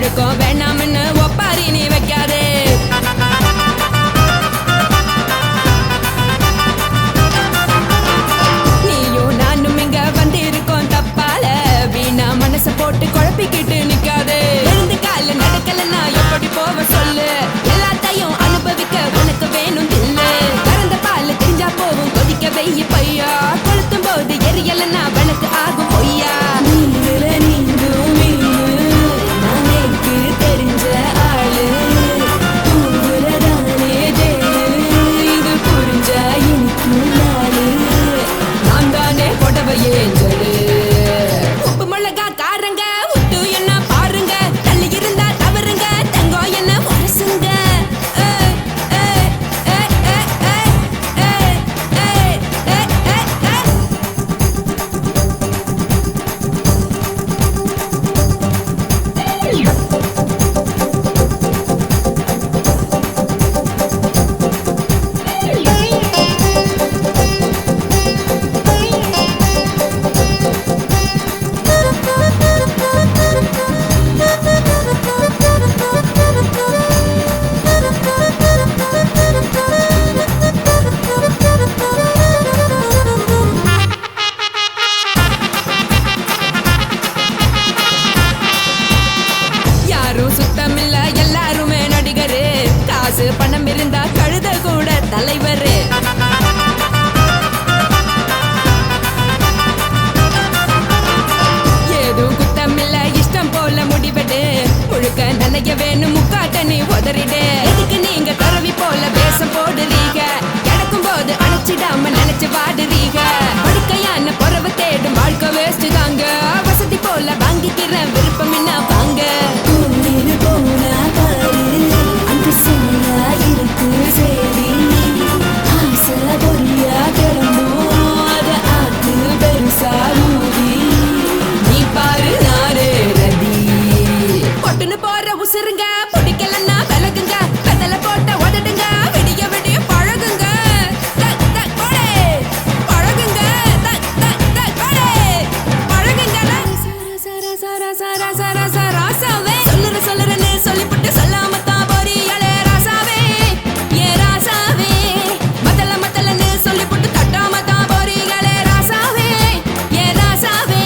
ஒழுக்கம் வேணாம்னு ஒப்பாரி நீ வைக்காதே. நீயும் நானும் இங்க வந்து இருக்கோம் தப்பால, வீணா மனச போட்டு குழப்பிக்கிட்டு நிக்காதே. எழுந்து கால நடக்கலன்னா எப்படி போவ சொல்லு, எல்லாத்தையும் அனுபவிக்க உனக்கு வேணும் தில்லு. கறந்த பால் தெரிஞ்சா போவும் கொதிக்க வெய்ய பையா, கொளுத்தும் போது எரியலன்னா வழக்கு ஆகும் பொய்யா. உப்பு மிளகா காரங்க உட்டு என்ன பாருங்க, தள்ளி இருந்தா தவறுங்க தங்கோ என்ன வரசுங்க. சுத்தமில்ல எல்லாருமே நடிகரு, காசு பணம் இருந்தா கழுத கூட தலைவரு. ஏதும் குத்தமில்ல இஷ்டம் போல முடிவெடு, முழுக்க நனைய வேணும் முக்காட்ட நீ உதறிடு. எதுக்கு நீங்க துறவி போல வேஷம் போடுறீங்க, கிடக்கும் போது அணைச்சிடாம நினைச்சு வாடுறீங்க. படுக்கையான பொறவை தேடும் வாழ்க்கை வேஸ்ட் தாங்க, வசதி போல வாங்கிக்கிற விருப்பம் என்ன வாங்க. போற உசுருங்க பிடிக்கலன்னா விலகுங்க, கதல போட்ட உதடுங்க விடிய விடிய பழகுங்க. பழகுங்க ராசாவே சொல்லுறன்னு சொல்லிவிட்டு சொல்லாமத்தான் போறியாளே ராசாவே. ஏ ராசாவே மத்தலன்னு சொல்லிவிட்டு தட்டாமத்தான் போறியாளே ராசாவே. ஏ ராசாவே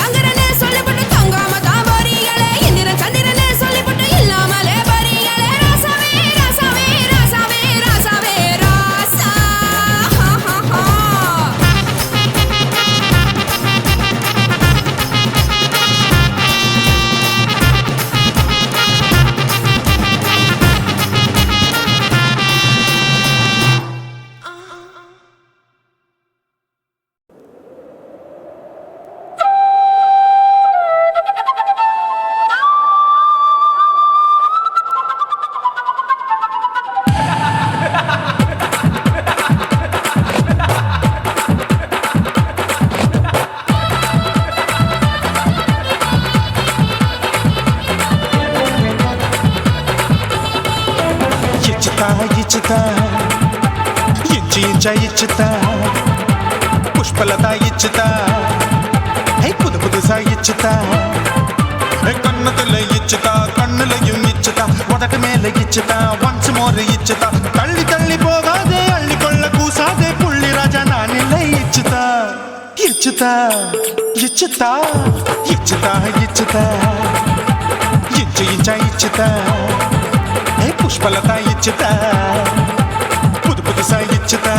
தங்குறன்னு சொல்லிவிட்டு தங்காமத்தான் போறியாளே. இந்திரன் சந்திரன்னு சொல்லிவிட்டு இல்லாமலே போறியாளே ராசாவே. ராசாவே ராசாவே ராசாவே ராசா. ఇచ్చితా ఇచ్చితా పుష్పలత ఇచ్చితా புது புதுசா இச்சுதா, கண்ணத்துல இச்சுதா கண்ணுலையும் இச்சுதா, உதட்டு மேல இச்சுதா ஒன்ஸ் மோர் இச்சுதா. தள்ளி தள்ளி போகாதே அள்ளி கொள்ள கூசாதே புள்ளி ராஜா நான் இல்லை இச்சுதா. இச்சுதா இச்சுதா இச்சுதா இச்சுதா இஞ்சா இச்சுதா புஷ்பலதா இச்சுதா புது புதுசா இச்சுதா.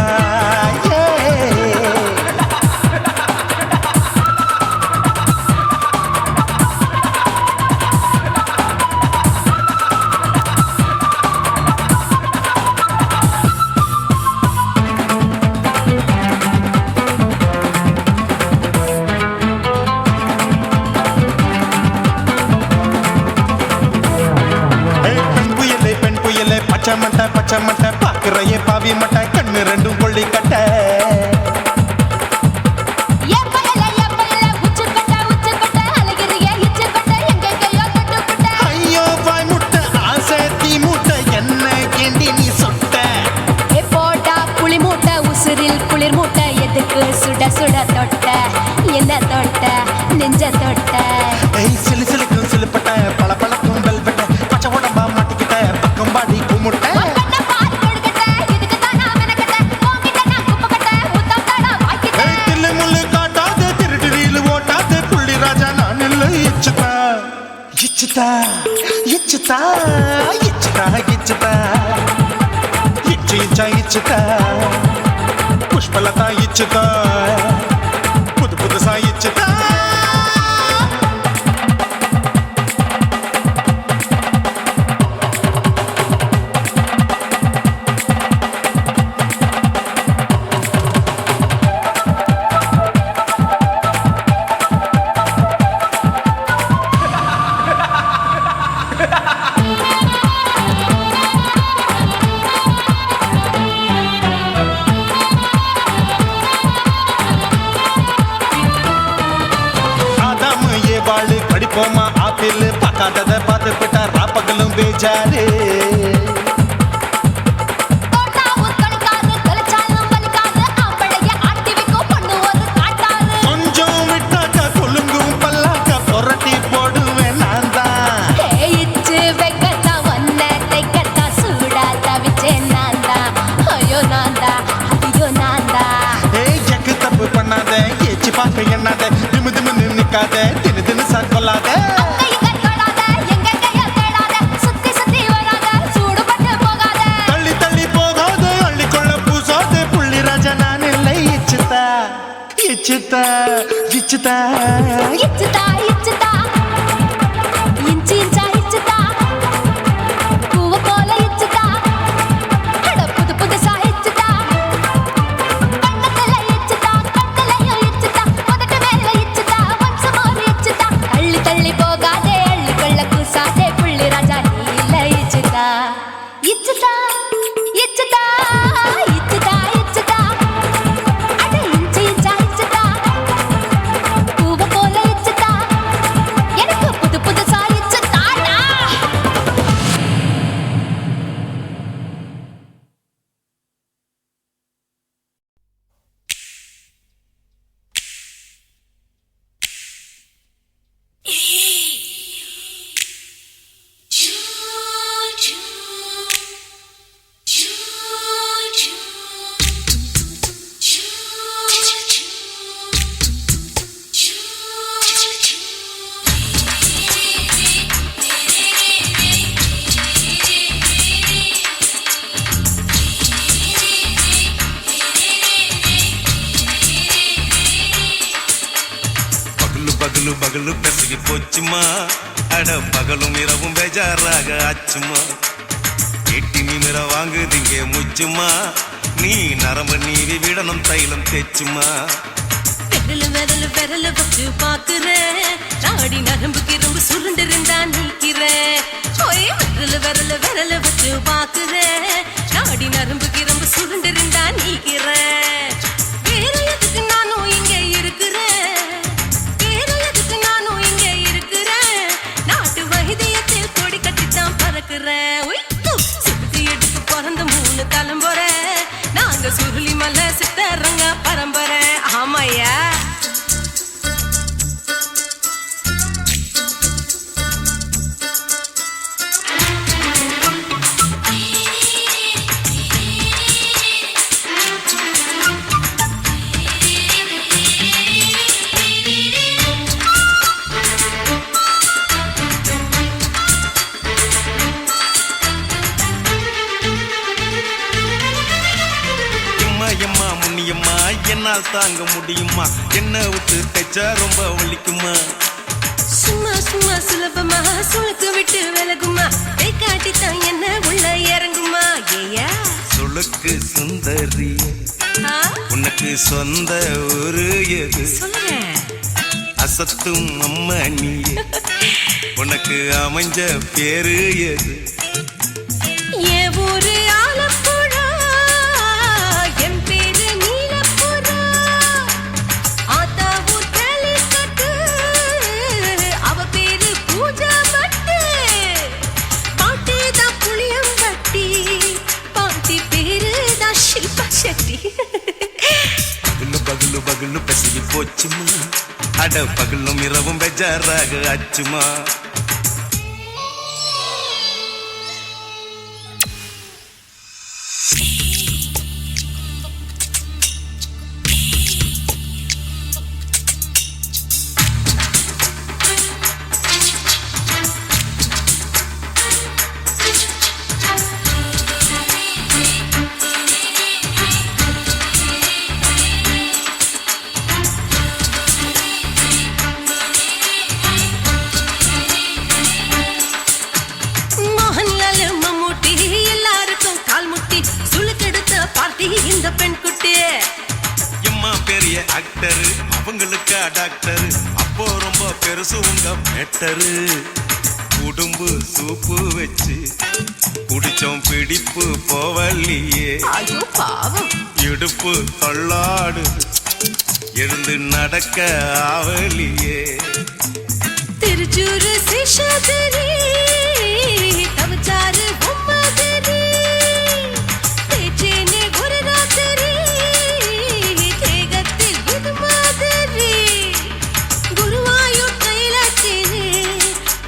பச்சை மட்டை பாக்குறைய பாவி மட்டை கண்ணு ரெண்டும் கொள்ளி கட்ட. ஐயோ வாய் முட்டை ஆசை தீ மூட்டை என்ன கேண்டி நீ சொட்ட. போட்டா புளி மூட்டை உசுரில் குளிர் மூட்டை எதுக்கு சுட சுட தொட்ட என்ன தொட்ட நெஞ்ச தொட்ட. சிலு சிலுக்கும் சிலுப்பட்ட பல இச்சுதா இச்சுதா இச்சுதா இச்சுதா இச்சு இச்சா இச்சுதா புஷ்பலதா இச்சுதா புது புதுசா இச்சுதா படிப்போமா ஆப்பிள் பார்க்காதத பார்த்து விட்டா ராப்பகலும் பேஜாரு கொஞ்சம் விட்டாக்கா கொலுங்கும் பல்லாக்க புரட்டி போடுவேன் நான் தான் எக்கு தப்பு பண்ணாத ஏச்சு பார்க்க எண்ணாத திமு திமுன்னு நிக்காத தினு தினு கொள்ளாத தள்ளி தள்ளி போகாத அள்ளிக்கொள்ள பூசாத புள்ளி ராஜா நான் இல்லை இச்சுதா இச்சுதா இச்சுதா இச்சுதா இச்சுதா இன்ச்சு இன்ச்சா இச்சுதா பூவ போல இச்சுதா அட புது புதுசா இச்சுதா கண்ணத்துல இச்சுதா கண்ணலையும் இச்சுதா உதட்டு மேல இச்சுதா வம்சமோர் இச்சுதா அள்ளி தள்ளி போகாதே அள்ளி கொள்ள கூசாதே புள்ளி ராஜா நீ இல்ல இச்சுதா இச்சுதா இச்சுதா இச்சுதா இச்சுதா அட இன்ச்சு இன்ச்சா இச்சுதா பூவ போல இச்சுதா எனக்கு புது புதுசா இச்சுதாடா பகலு பகலு பெசகி போச்சுமா அட பகலும் இரவும் பேஜாராக ஆச்சுமா எட்டி நிமிர வாங்குதிங்க முச்சுமா நீ நரம்பு நீவி விடணும் தைலம் தேச்சுமா விரல் விரல் வச்சு பாக்குறேன் நாடி நரம்பு கிரம்பு சுருண்டு இருந்தா நீக்கிறேன் விரல் வச்சு பாக்குறேன் நாடி நரம்பு கிரம்பு சுருண்டு இருந்தா நீக்கிறேன் வேற எதுக்கு நானும் இங்க இருக்கிறேன் நாட்டு வைத்தியத்தில் கொடி கட்டித்தான் பறக்குறேன் சுத்தி எடுத்து பிறந்த 3 தலைமுறை நாங்க சுருளி மலை சித்தரங்க பரம்பரை ஆமையா என்னால் தாங்க முடியுமா என்ன விட்டு தைச்சா ரொம்ப வலிக்குமா சும்மா சும்மா சுலபமா சுளுக்கு விட்டு விலகுமா கை காட்டித்தான் என்ன உள்ள இறங்குமா ஏயா சுளுக்கு சுந்தரி உனக்கு சொந்த ஊரு எது சொல்றேன் அசத்தும் அம்மா நீ உனக்கு அமைஞ்ச பேரு எது என் ஊரு ஆலப்புழா என் பேரு நீலப்புறா ஆத்தா ஊர் கேலிக்கட்டு அவ பேரு பூஜா பட்டு பாட்டி தான் புளியம்பட்டி பாட்டி பேரு தான் ஷில்பா செட்டி பகலு பகலு பகலு பெசகி போச்சுமா அட பகலும் இரவும் பெஜாராக ஆச்சுமா ஆக்டரு அவங்களுக்கா டாக்டரு அப்போ ரொம்ப பெருசு உங்க மேட்டரு உடும்பு சூப்பு வச்சு குடிச்சோம் பிடிப்பு போவல்லையே ஐயோ பாவம் இடுப்பு தள்ளாடு எழுந்து நடக்க ஆவலியே திருச்சூரு சேஷாதிரி தவச்சாரு பொம்மாதிரி தேச்சேனே ஒரு ராத்திரி தேகத்தில் இது மாதிரி குருவாயூர் கைலாச்சேனே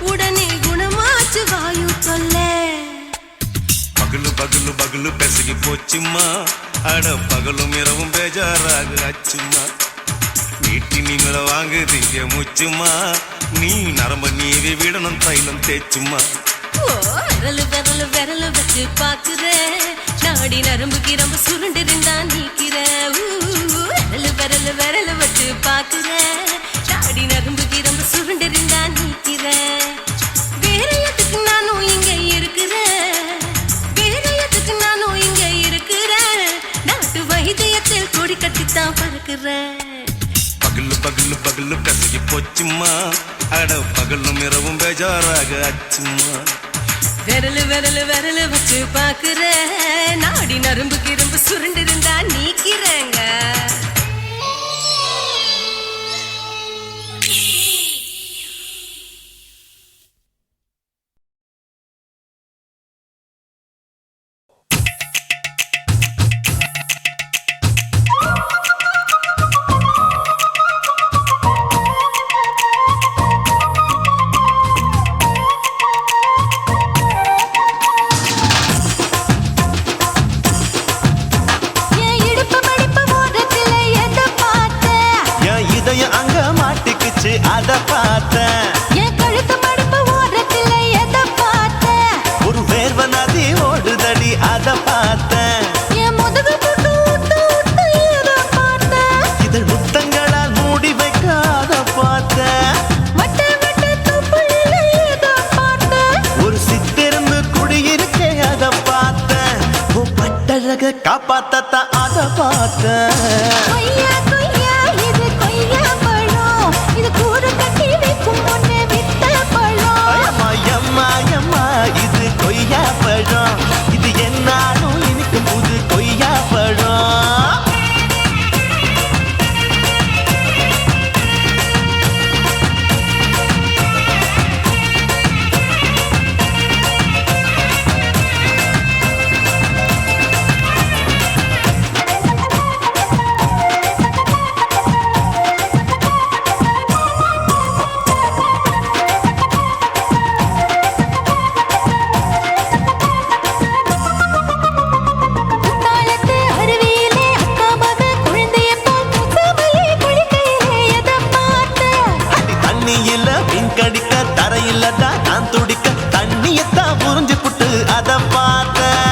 உடனே குணமாச்சு வாயு சொல்ல பகலு பகலு பகலு பெசகி போச்சும்மா அட பகலும் இரவும் பேஜாராக ஆச்சும்மா நீட்டி நீங்கள வாங்கு திங்க முச்சுமா நீ நரம்ப நீவி விடணும் தைலம் தேச்சுமா விரலு விரலு விரலு வச்சு பாக்குற நாடி நரம்பு கிரம்பு சுருண்டு இருந்தா நீக்கிற விரலு விரலு விரலு வச்சு பாக்குற நாடி நரம்பு கிரம்பு சுருண்டு இருந்தா நீக்கிற வேற எதுக்கு நானும் இங்க இருக்கிறேன் வேற எதுக்கு நானும் இங்க இருக்கிறேன் நாட்டு வைத்தியத்தில் கொடி கட்டித்தான் பறக்குறேன் பகலு பகலு பகலு பெசகி போச்சுமா அட பகலும் இரவும் பேஜாராக ஆச்சுமா விரலு விரலு விரலு வச்சு பாக்குற நாடி நரம்பு கிரம்பு சுருண்டு இருந்தா நீக்கிறேங்க அத பார்த்தேன் என் கழுத்து மடிப்பு ஓரத்துல எதை பார்த்தேன் ஒரு வேர்வ நதி ஓடுதடி அத பார்த்தேன் என் முதுகு புட்டு ஊத்து ஊத்து எதை பார்த்தேன் இதழ் முத்தங்களால் மூடி வைக்க அத பார்த்தேன் வட்ட வட்ட தொப்புள்ள எதை பார்த்தேன் ஒரு சித்திரன்னு குடியிருக்கே அத பார்த்தேன் உன் பட்டழக காப்பாத்தத்தான் அத பார்த்தேன் கொய்யா கொய்யா இது கொய்யா பழம் இது கூறு கட்டி வைக்கும் முன்னே வித்த பழம் அம்மா அம்மா அம்மா இது கொய்யா பழம் இது என்னாலும் இனிக்கும் புது கொய்யா பழம் தாளத்து அருவியிலே அக்கா மக குழந்தைய போல் முகமையே குளிக்கையிலே எதை பார்த்தேன் அடி தண்ணியில மீன் கடிக்க தரையில தான் நான் துடிக்க தண்ணியத்தான் புரிஞ்சு புட்டு அத பார்த்தேன்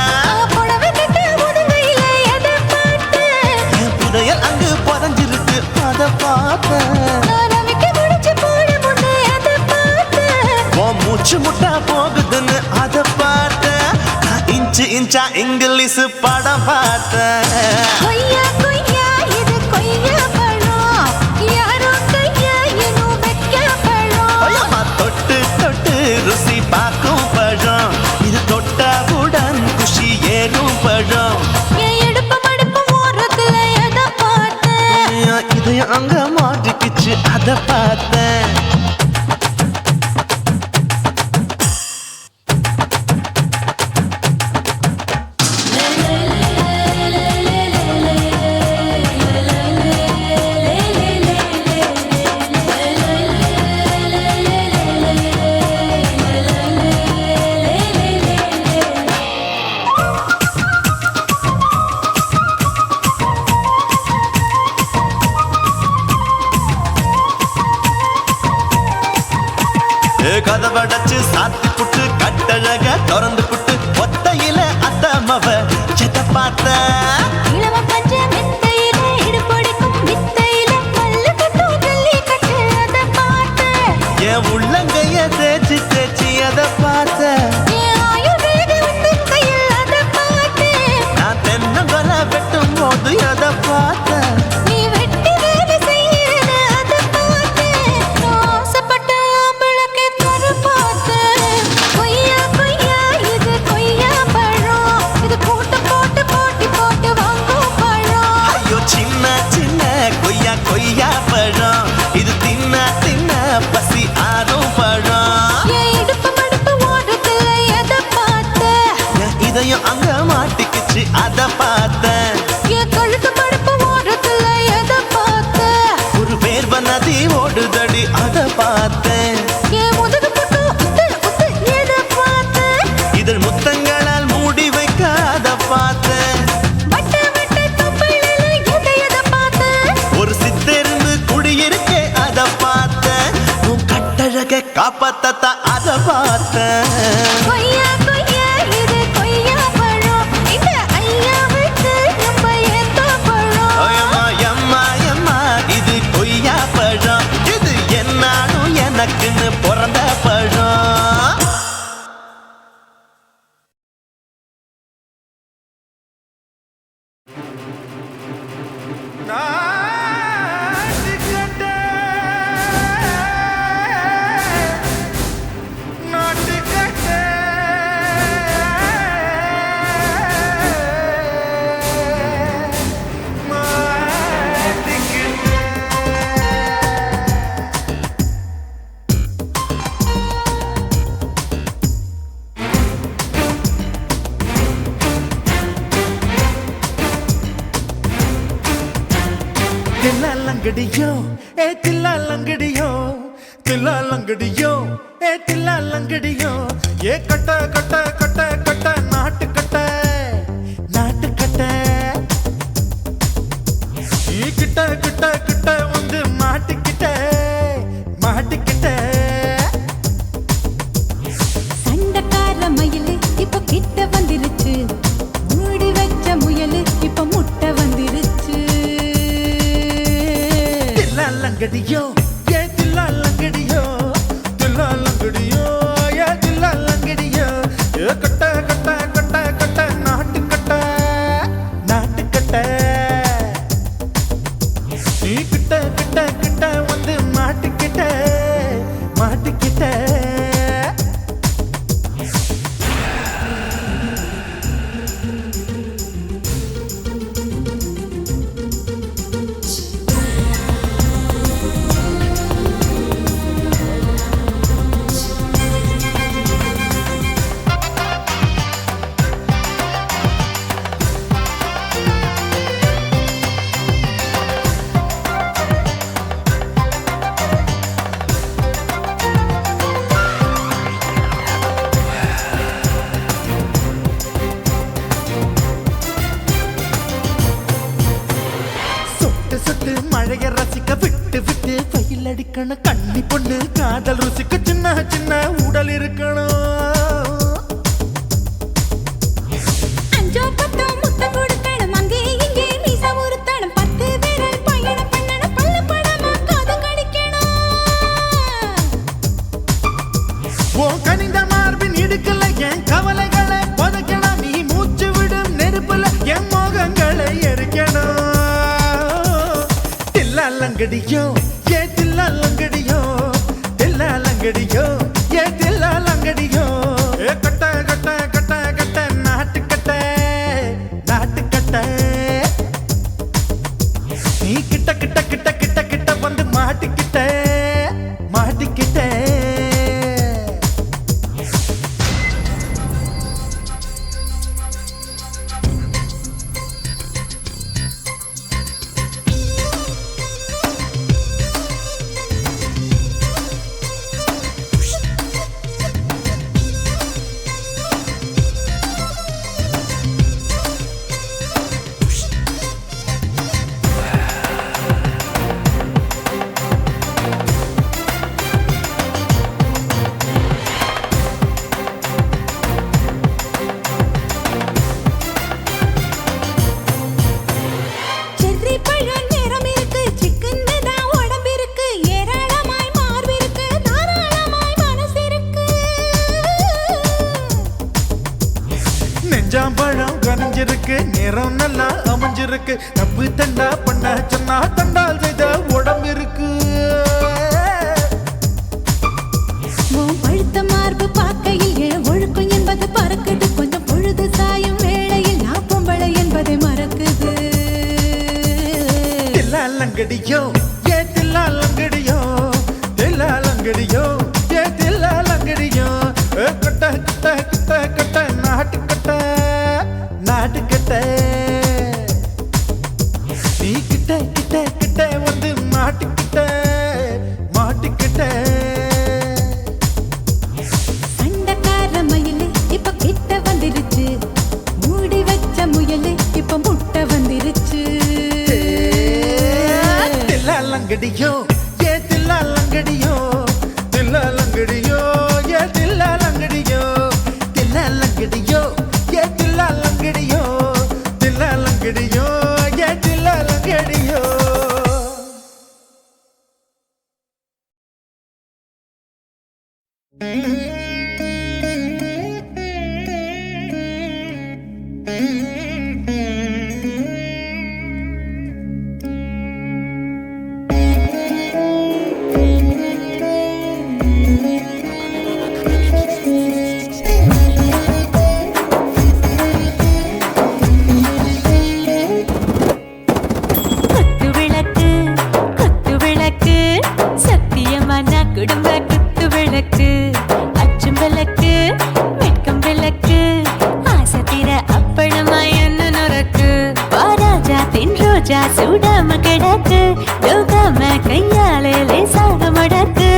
புடவை கட்ட முதுகையிலே எதை பார்த்தேன் என் புதையல் அங்கு புதஞ்சிருக்கு அத பார்த்தேன் நான் ரவிக்கு முடிச்சு போட முன்னே எதை பார்த்தேன் உன் மூச்சு முட்டா போகுதுன்னு அத பார்த்தேன் நான் இன்ச்சு இன்ச்சா இங்கிலீஷ் படம் பார்த்தேன் கொய்யா கொய்யா இது கொய்யா பழம் யாரோ கையா இன்னும் வைக்க பழம் ஐயம்மா தொட்டு தொட்டு ருசி பார்க்கும் பழம் இது தொட்டாவுடன் குஷி ஏறும் பழம் என் இடுப்பு மடுப்பு ஓரத்துல எதை பார்த்தேன் இதயம் அங்க மாட்டிக்கிச்சு அத பார்த்தேன் வந்துச்சு அத பார்த்தேன். என் கழுத்து மடுப்பு ஓரத்துல எதை பார்த்த? ஒரு வேர்வ நதி ஓடுதடி அத பார்த்தேன். என் முதுகு புட்டு உத்து உத்து எதை பார்த்த? இதழ் முத்தங்களால் மூடி வைக்க அத பார்த்தேன். வட்ட வட்ட தொப்பையில எதை பார்த்த? ஒரு சித்தெருந்து குடியிருக்கே அத பார்த்தேன். உன் கட்டழக காப்பாத்தத்தா அத பார்த்தேன். கொய்யா கொய்யா இது கொய்யா பழம், இந்த ஐயாவுக்கு ரொம்ப ஏத்த பழம். அம்மா எம்மா எம்மா இது கொய்யா பழம், இது என்னாலும் எனக்குன்னு பிறந்த பழம். தில்லாலங்கடியோ ஏ தில்லாலங்கடியோ, தில்லாலங்கடியோ ஏ தில்லாலங்கடியோ, ஏ கட்ட கட்ட கட்ட கட்ட நாட்டு கட்ட நாட்டு கட்ட, நீ கிட்ட கிட்ட கிட்ட வந்து மாட்டிக்கிட்ட மாட்டிக்கிட்ட. சண்டக்கார மயிலு இப்ப கிட்ட வந்துருச்சு, மூடி வச்ச முயலு இப்ப முட்டை வந்துருச்சு. தில்லாலங்கடியோ ஏ தில்லாலங்கடியோ, தில்லாலங்கடியோ ஏ தில்லாலங்கடியோ, ஏ கட்ட கட்ட கட்ட கட்ட நாட்டு கட்ட நாட்டு கட்ட, நீ கிட்ட கிட்ட கிட்ட வந்து மாட்டிக்கிட்ட மாட்டிக்கிட்ட. சொட்டு சொட்டு மழைய ரசிக்க விட்டு விட்டு பயில் அடிக்கணும், கண்ணி பொண்ணு காதல் ருசிக்க சின்ன சின்ன உடல் இருக்கணும். அஞ்சோ பத்தோ முத்தம் கொடுக்கணும், அங்கே இங்கே மீச உறுத்தணும், 10 விரல் பயணம் பண்ணணும், பல்ல படமா காது கடிக்கணும். உன் கனிந்த மார்பின் இடுக்கல என் கவலைகளை புதைக்கணும், நீ மூச்சு விடும் நெருப்புல என் மோகங்களை எரிக்கணும். தில்லாலங்கடியோ ஏ தில்லாலங்கடியோ, தில்லாலங்கடியோ ஏ தில்லாலங்கடியோ, ஏ கட்ட கட்ட கட்ட கட்ட நாட்டு கட்ட நாட்டு கட்ட, நீ கிட்ட கிட்ட கிட்ட கிட்ட கிட்ட வந்து மாட்டிக்கிட்ட மாட்டிக்கிட்ட. செர்ரி பழம் நிறம் இருக்கு, சிக்கன்னு தான் உடம்பு இருக்கு, ஏராளமாய் மார்பு இருக்கு, தாராளமாய் மனசு இருக்கு. நெஞ்சாம்பழம் கனிஞ்சிருக்கு, நிறம் நல்லா அமைஞ்சிருக்கு, தப்பு தண்டா பண்ண சொன்னா தண்டால் செய்த உடம்பு இருக்கு. உன் பழுத்த மார்பு பார்க்கையில் என் ஒழுக்கம் என்பது பறக்குது, கொஞ்சம் பொழுது சாயும் வேளையில் நான் பொம்பளை என்பதை மறக்குது. தில்லாலங்கடியோ ஏ தில்லாலங்கடியோ, தில்லாலங்கடியோ ஏ தில்லாலங்கடியோ, ஏ கட்ட கட்ட கட்ட கட்ட நாட்டு கட்ட நாட்டு கட்ட. லங்கடியோ ஏ தில்லா லங்கடியோ தில்லா லங்கடியோ ஏ தில்லா லங்கடியோ தில்லா லங்கடியோ ஏ தில்லா லங்கடியோ தில்லா லங்கடியோ ஏ தில்லா லங்கடியோ குடும்ப குத்து விளக்கு அச்சும் விளக்கு வெட்கம் விளக்கு ஆசை தீர அப்பளமா என்ன நுறக்கு வாராஜா தின் ரோஜா சூடாம கிடக்கு யோகாம கையாலே லேசாக மடக்கு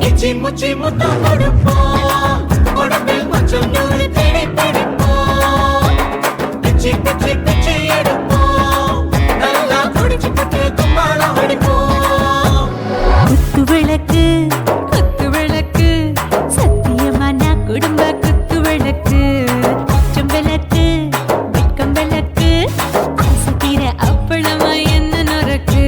இச்சி முச்சி முத்தம் கொடுப்போம் உடம்பில் மச்சம் நூறு தேடி பிடிப்போம் பிச்சி பிச்சி பிச்சி எடுப்போம் நல்லா குடிச்சு பட்டு கும்பாளம் அடிப்போம் குத்து விளக்கு குத்து விளக்கு சத்தியமான குடும்ப குத்து விளக்கு அச்சம் விளக்கு வெட்கம் விளக்கு ஆசை தீர அப்பளமா என்ன நுறக்கு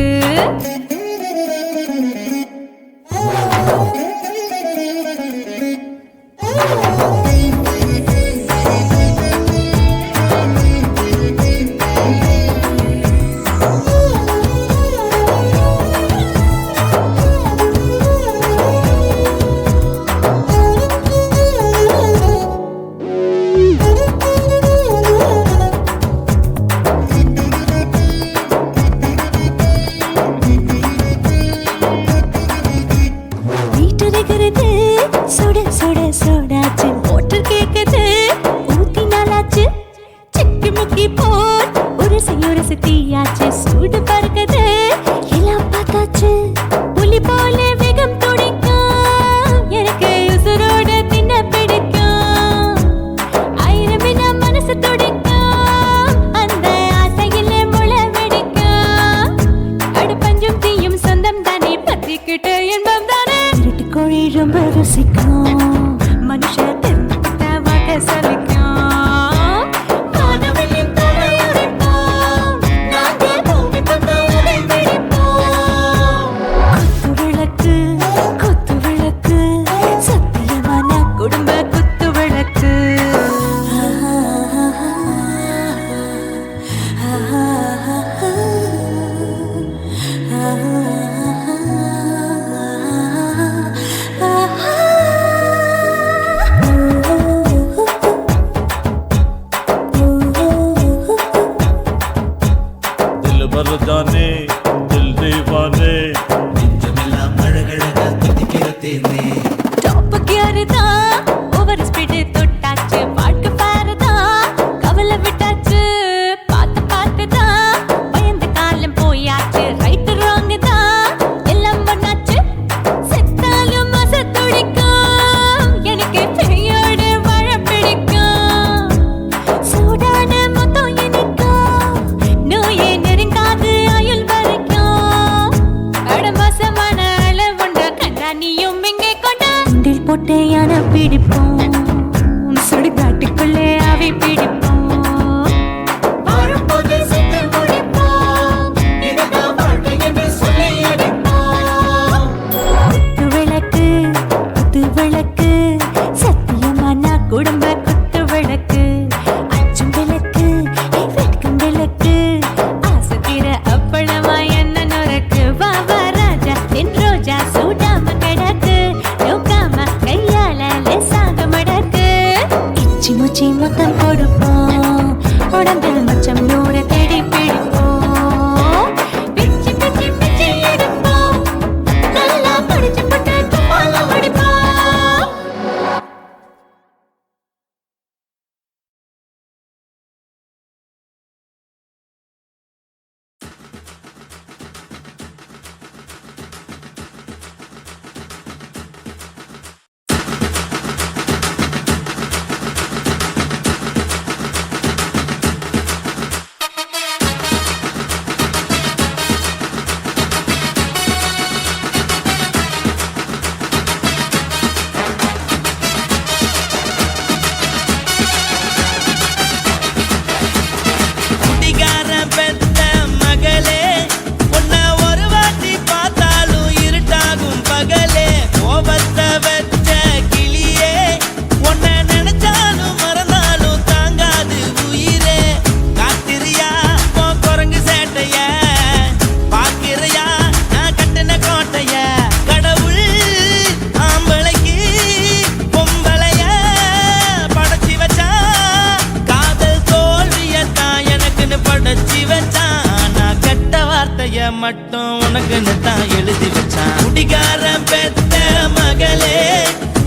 சுட சுட சுடாச்சு மோட்டர் கேக்குது ஊத்தி நாளாச்சு சிக்கி முக்கி போல் உரசி தீயாச்சு சூடு பறக்குது எல்லாம் பார்த்தாச்சு புலி போல வேகம் துடிக்கும் எனக்கு உசுரோட தின்ன பிடிக்கும் ஆயிரம் மனசு துடிக்கும் அந்த ஆசையில முளை வெடிக்கும் அடு பஞ்சும் தீயும் சொந்தம் தானே பத்திக்கிட்டு என்பம் தானே கோழி ரொம்ப ருசிக்கும் மனுஷ தெரிஞ்சுக்கிட்ட வாக்க சலிக்கும் வானவெளியும் தலையுடைப்போம் நாங்கள் பூமி பந்த உடை வெடிப்போம் குத்து விளக்கு சத்தியமான குடும்ப குத்து விளக்கு जाने दिल दीवाने டாப் கியர் தான் ஓவர் ஸ்பீட் தொட்டாச்சு வாழ்க்கை பாரு தான் கவலை விட்டாச்சு பார்த்து தான் பயந்து காலம் போயாச்சு ரைட் ராங் தான் எல்லாம் பண்ணாச்சு செத்தாலும் மச துடிக்கும் எனக்கு பெயோடு வாழ பிடிக்கும் சூடான மொத்தம் எனக்கும் நோயே நெருங்காது ஆயுள் வரைக்கும் அடமாசமான அளவுண்ட கண்டானியும் இங்கே கொண்ட உண்டில் போட்டு யானை பிடிப்போம் சுடுகாட்டுக்குள்ளே அவை பிடிப்போம் வாழும்போது செத்து முடிப்போம் இதுதான் வாழ்க்கை என்று சொல்லி அடிப்போம் குத்து விளக்கு சத்தியமான குடும்ப குத்து விளக்கு அச்சும் விளக்கு வெட்கம் விளக்கு ஆசை தீர அப்பளமா என்ன நுறக்கு வா ராஜா தென் ரோஜா சூடாம கிடக்கு யோகாம கையால லேசாக மடக்கு இச்சி முச்சி மொத்தம் கொடுப்போம் உடம்பில் மச்சம் நூறு தேடி பிடிப்போம் பிச்சி பிச்சி பிச்சி எடுப்போம் நல்லா படிச்சு போட்டு கும்பாளம் அடிப்போம் மட்டும் உனக்குன்னு தான் எழுதி வச்சான். குடிகாரன் பெத்த மகளே,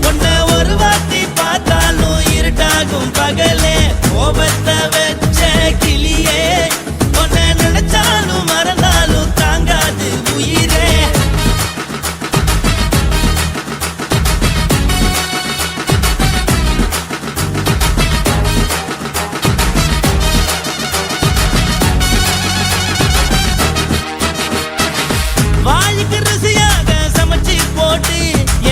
உன்னை ஒரு வாட்டி பார்த்தாலும் இருட்டாகும் பகலே. கோபத்தை வச்ச கிளியே, உன்னை நினைச்சாலும் மறந்தாலும் தாங்காது உயிரே. வாய்க்கு ருசியாக சமைச்சு போட்டு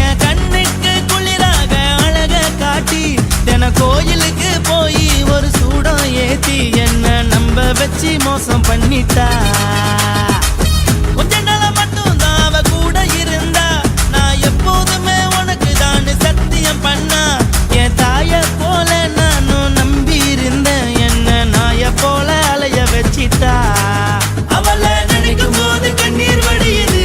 என் கண்ணுக்கு குளிராக அழக காட்டி தின கோயிலுக்கு போய் ஒரு சூடம் ஏத்தி என்ன நம்ப வச்சு மோசம் பண்ணிட்டா. கொஞ்ச நாள மட்டும் தான் அவ கூட இருந்தா, நான் எப்போதுமே உனக்கு தான் சத்தியம் பண்ணா. என் தாய போல நானும் நம்பி இருந்தேன், என்ன நாய போல அலைய வச்சிட்டா. அவளை நினைக்கும் போது கண்ணீர் வடியுது,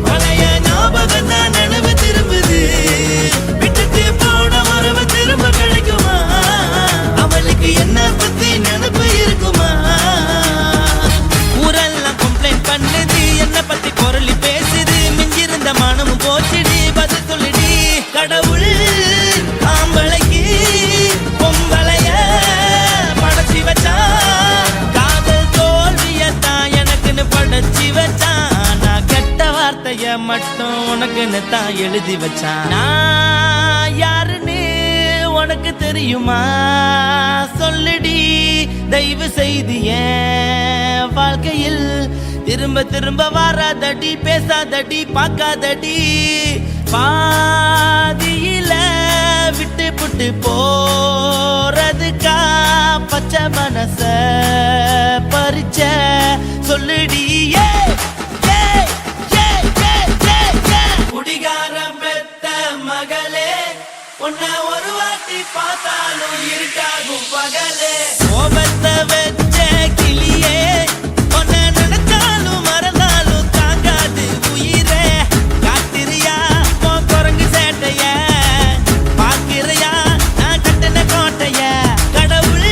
பழைய ஞாபகம் தான் நினைவு திரும்புது. விட்டுட்டு போன உறவு திரும்ப கிடைக்குமா? அவளுக்கு என்ன பத்தி நினைப்பு இருக்குமா? ஊரெல்லாம் கம்ப்ளைண்ட் பண்ணுது, என்ன பத்தி பொருளி பேசுது. மிஞ்சிருந்த மனமும் போச்சுடி, பதில் சொல்லுடி. கடவுள் ஆம்பளைக்கு பொம்பளைய படைச்சி வச்சா, காதல் தோல்வியத்தான் எனக்குன்னு படைச்சி வச்சான். நான் கெட்ட வார்த்தைய மட்டும் உனக்குன்னு தான் எழுதி வச்சான். நான் யாருன்னு உனக்கு தெரியுமா? சொல்லுடி தயவு செய்து என் வாழ்க்கையில் திரும்ப திரும்ப வராதடி, பேசாதடி, பார்க்காதடி. பாதியில விட்டு புட்டு போறதுக்கா பச்சை மனச பறிச்ச சொல்லுடி. குடிகாரம் பெத்த மகளே, உன்னை ஒரு வாட்டி பார்த்தாலும் இருட்டாகும் பகலே. கோபத்தை வச்ச கிளியே, உன்னை நினைச்சாலும் மறந்தாலும் தாங்காது உயிரே. காத்திரியா உன் குரங்கு சேட்டைய, பார்க்கிறியா நான் கட்டின கோட்டைய. கடவுள்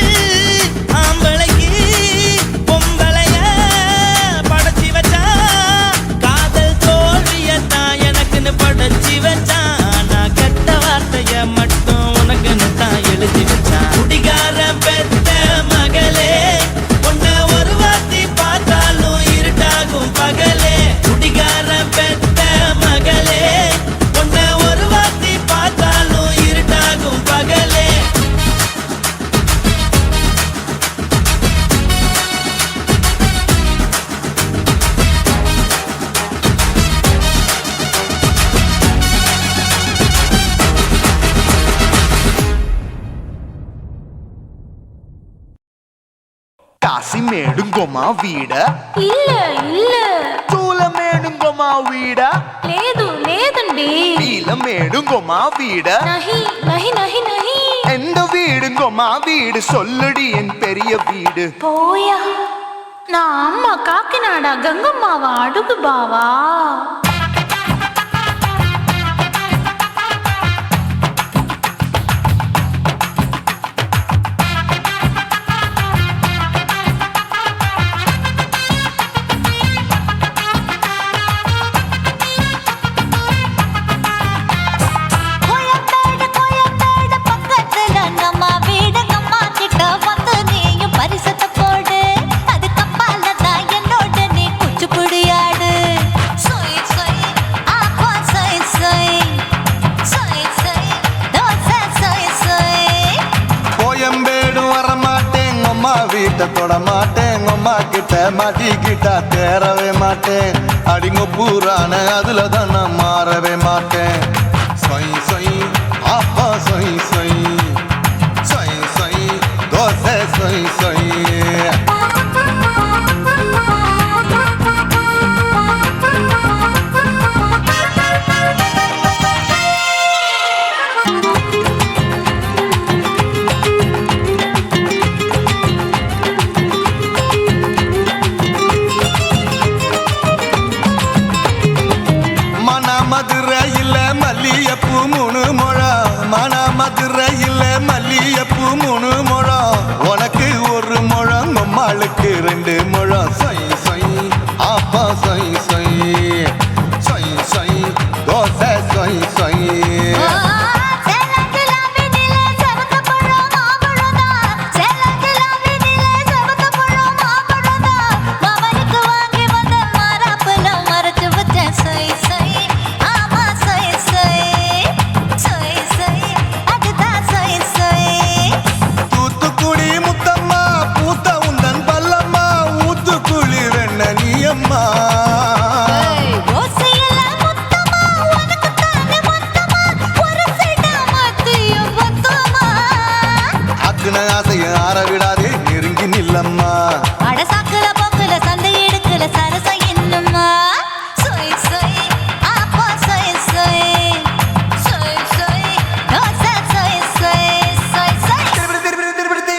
ஆம்பளைக்கு பொம்பளைய படைச்சி வச்சா, காதல் தோல்வியத்தான் எனக்குன்னு படைச்சி வச்சான். நான் கெட்ட வார்த்தைய மட்டும் உனக்குன்னு தான் எழுதி வச்சான். குடிகாரன் பெத்த மகளே, உன்னை ஒரு வாட்டி பார்த்தாலும் இருட்டாகும் பகலே. குடிகாரன் பெத்த மகளே, உன்னை ஒரு வாட்டி பார்த்தாலும் இருட்டாகும் பகலே. కాశీమేడుంగోమా వీడ இல்ல இல்ல చూలమేడుంగోమా వీడ లేదు లేదండి నీలమేడుంగోమా వీడ நஹி நஹி நஹி நஹி எந்த வீடுங்கோமா வீடு சொல்லுடி என் பெரிய வீடு. போயா நான் அம்மா காக்கிநாடா கங்கம்மாவா அடுகு பாவா. கோயம்பேடு பக்கத்துல நம்ம வீடு, அம்மா கிட்ட வந்து நீயும் பரிசத்தை போடு. அது கப்பால தான் என்னோட நீ குச்சிப்புடியாடு. சொய் சொய் ஆப்பா சொய் சொய் சொய் சொய் தோசை சொய் சொய். கோயம்பேடு வரமாட்டேன், அம்மா வீட்டை தொட மாட்டேன். அம்மா கிட்ட மாட்டிக்கிட்டா தேரவே மாட்டேன். அடிங்க பூரான அதுல தான் நான் மாறவே மாட்டேன். சொய் சொய் ஆப்பா சொய் சொய் சொய் சொய் தோசை சொய் சொய். மதுரையில் மல்லியப்பூ 3 முழம், மதுரையில் மல்லியப்பூ 3 முழம், உனக்கு 1 முழம். ஆற விடாதே நெருங்கி நில்லம்மா அட சாக்குல போக்குல சந்தை எடுக்கல சரசம் என்னம்மா சொய் சொய் ஆப்பா சொய் சொய் சொய் சொய் தோசை சொய் சொய் சொய் சொய்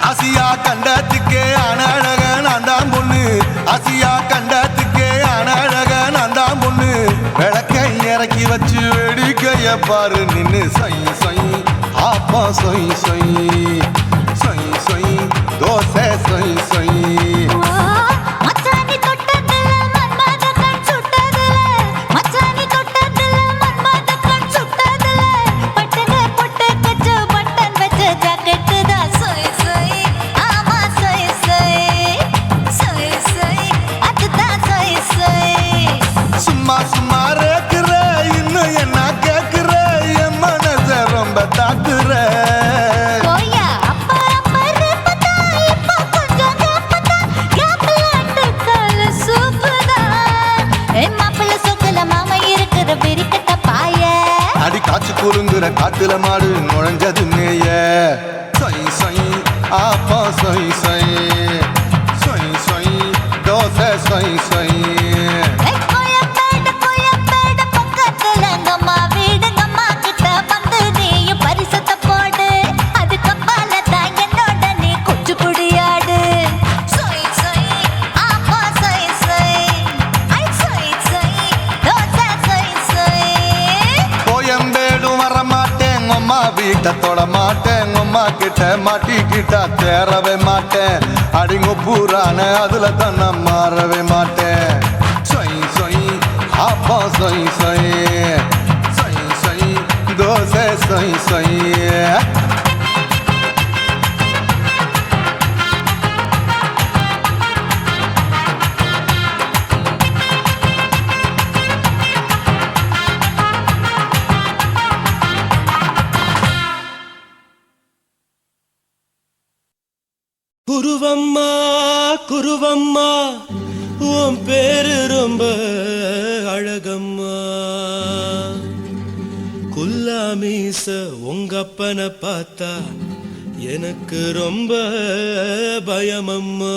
ஆசியா கண்டத்துக்கே அனழக நான் தான் பொண்ணு ஆசியா கண்டத்துக்கே அனழக நான் தான் பொண்ணு விளக்கை இறக்கி வச்சு வேடிக்கைய பாரு நின்னு சொய் சொய் ஆப்பா சொய் சொய் சொய் சொய் தோசை சொய் சொய் மச்சானி தொட்டதுல மன்மத கண் சுட்டதுல மச்சானி தொட்டதுல மன்மத கண் சுட்டதுல பட்டன பொட்டு கச்சு பட்டன் வச்ச ஜாக்கெட் தான் சொய் சொய் ஆமா சொய் சொய் சொய் சொய் அதுதான் சொய் சொய் சும்மா சும்மா ரேக்குற இன்னும் என்ன கேக்குற என் மனச ரொம்ப தாக்குற போயா அப்பா அப்பா ரப்பதா இப்போ கொஞ்சம் கேப்பதா கேப்ல அட்டுக்கல சூப்பதா மாப்பிள்ள சொக்கல மாமா இருக்கிற வெறிக்கட்ட பாய அடி காய்ச்சி குலுங்குற காட்டுல மாடு நுழைஞ்சது மேய சொய் சொய் ஆப்பா சொய் சொய் சொய் சொய் தோசை சொய் சொய் கோயம்பேடு பக்கத்துல எங்கம்மா வீடு அம்மா கிட்ட வந்து நீயும் பரிசத்தை போடு அது கப்பால தான் என்னோட நீ குச்சி புடியாடு சொய் சொய் ஆப்பா சொய் சொய் ஐ சொய் சொய் தோசை சொய் சொய் கோயம்பேடும் வர மாட்டேன் அம்மா வீட்டை தொட மாட்டேன் அம்மா கிட்ட மாட்டிக்கிட்டா தேரவே மாட்டேன் அடிங்க பூரான அதுல தான் நான் மாறவே மாட்டேன் சொய் சொய் ஆப்பா சொய் சொய் சொய் சொய் தோசை சொய் சொய் குருவம்மா குருவம்மா உன் பேரு ரொம்ப அழகம்மா குல்லாமீச உங்க அப்பனை பார்த்தா எனக்கு ரொம்ப பயமம்மா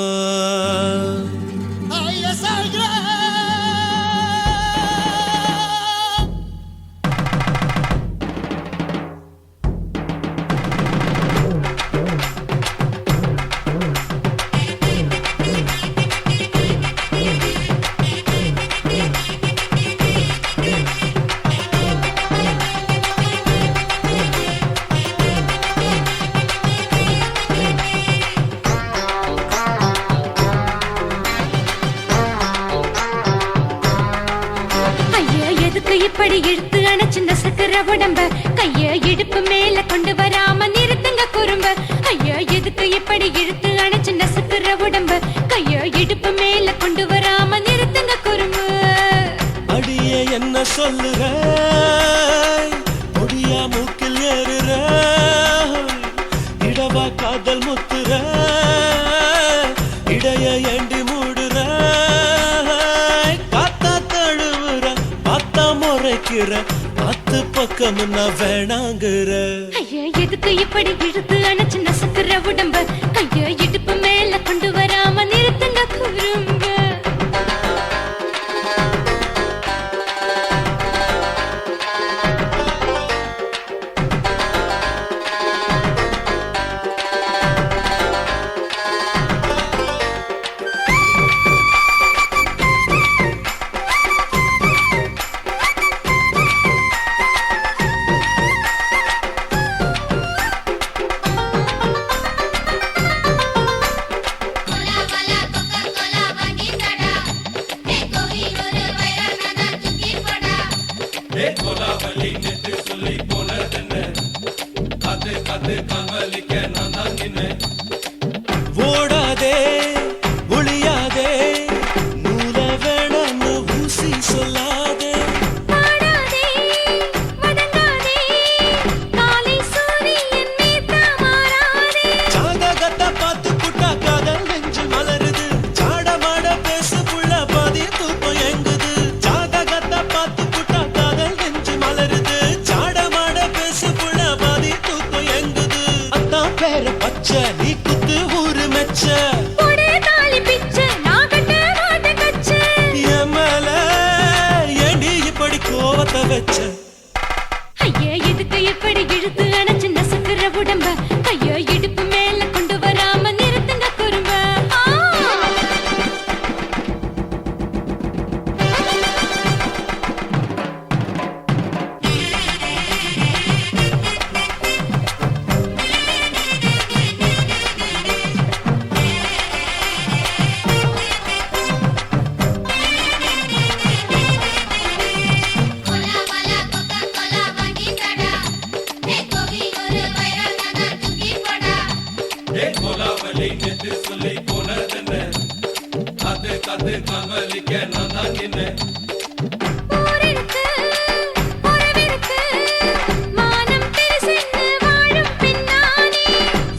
இப்படி இழுத்து அணைச்சிருந்த சக்கர உடம்ப கைய இடுப்பு மேல கொண்டு வராம நிறுத்துங்க குறும்ப ஐயா எதுக்கு இப்படி இழுத்து அணைச்சிருந்த சக்கர உடம்ப கைய இடுப்பு மேல கொண்டு வராம நிறுத்துங்க குறும்பு அடியே என்ன சொல்லுற பொடியா மூக்கில் ஏறுற இடவா காதல் முத்துற இடைய ஏண்டி மூடுற காத்தா தழுவுற பார்த்தா முறைக்கிற பத்து பக்கம் நான் வேணாங்குற ஐயா எதுக்கு இப்படி இழுத்து அணைச்சு நசுக்குற உடம்ப கைய இடுப்பு மேல கொண்டு வராம நிறுத்துங்க குறும்ப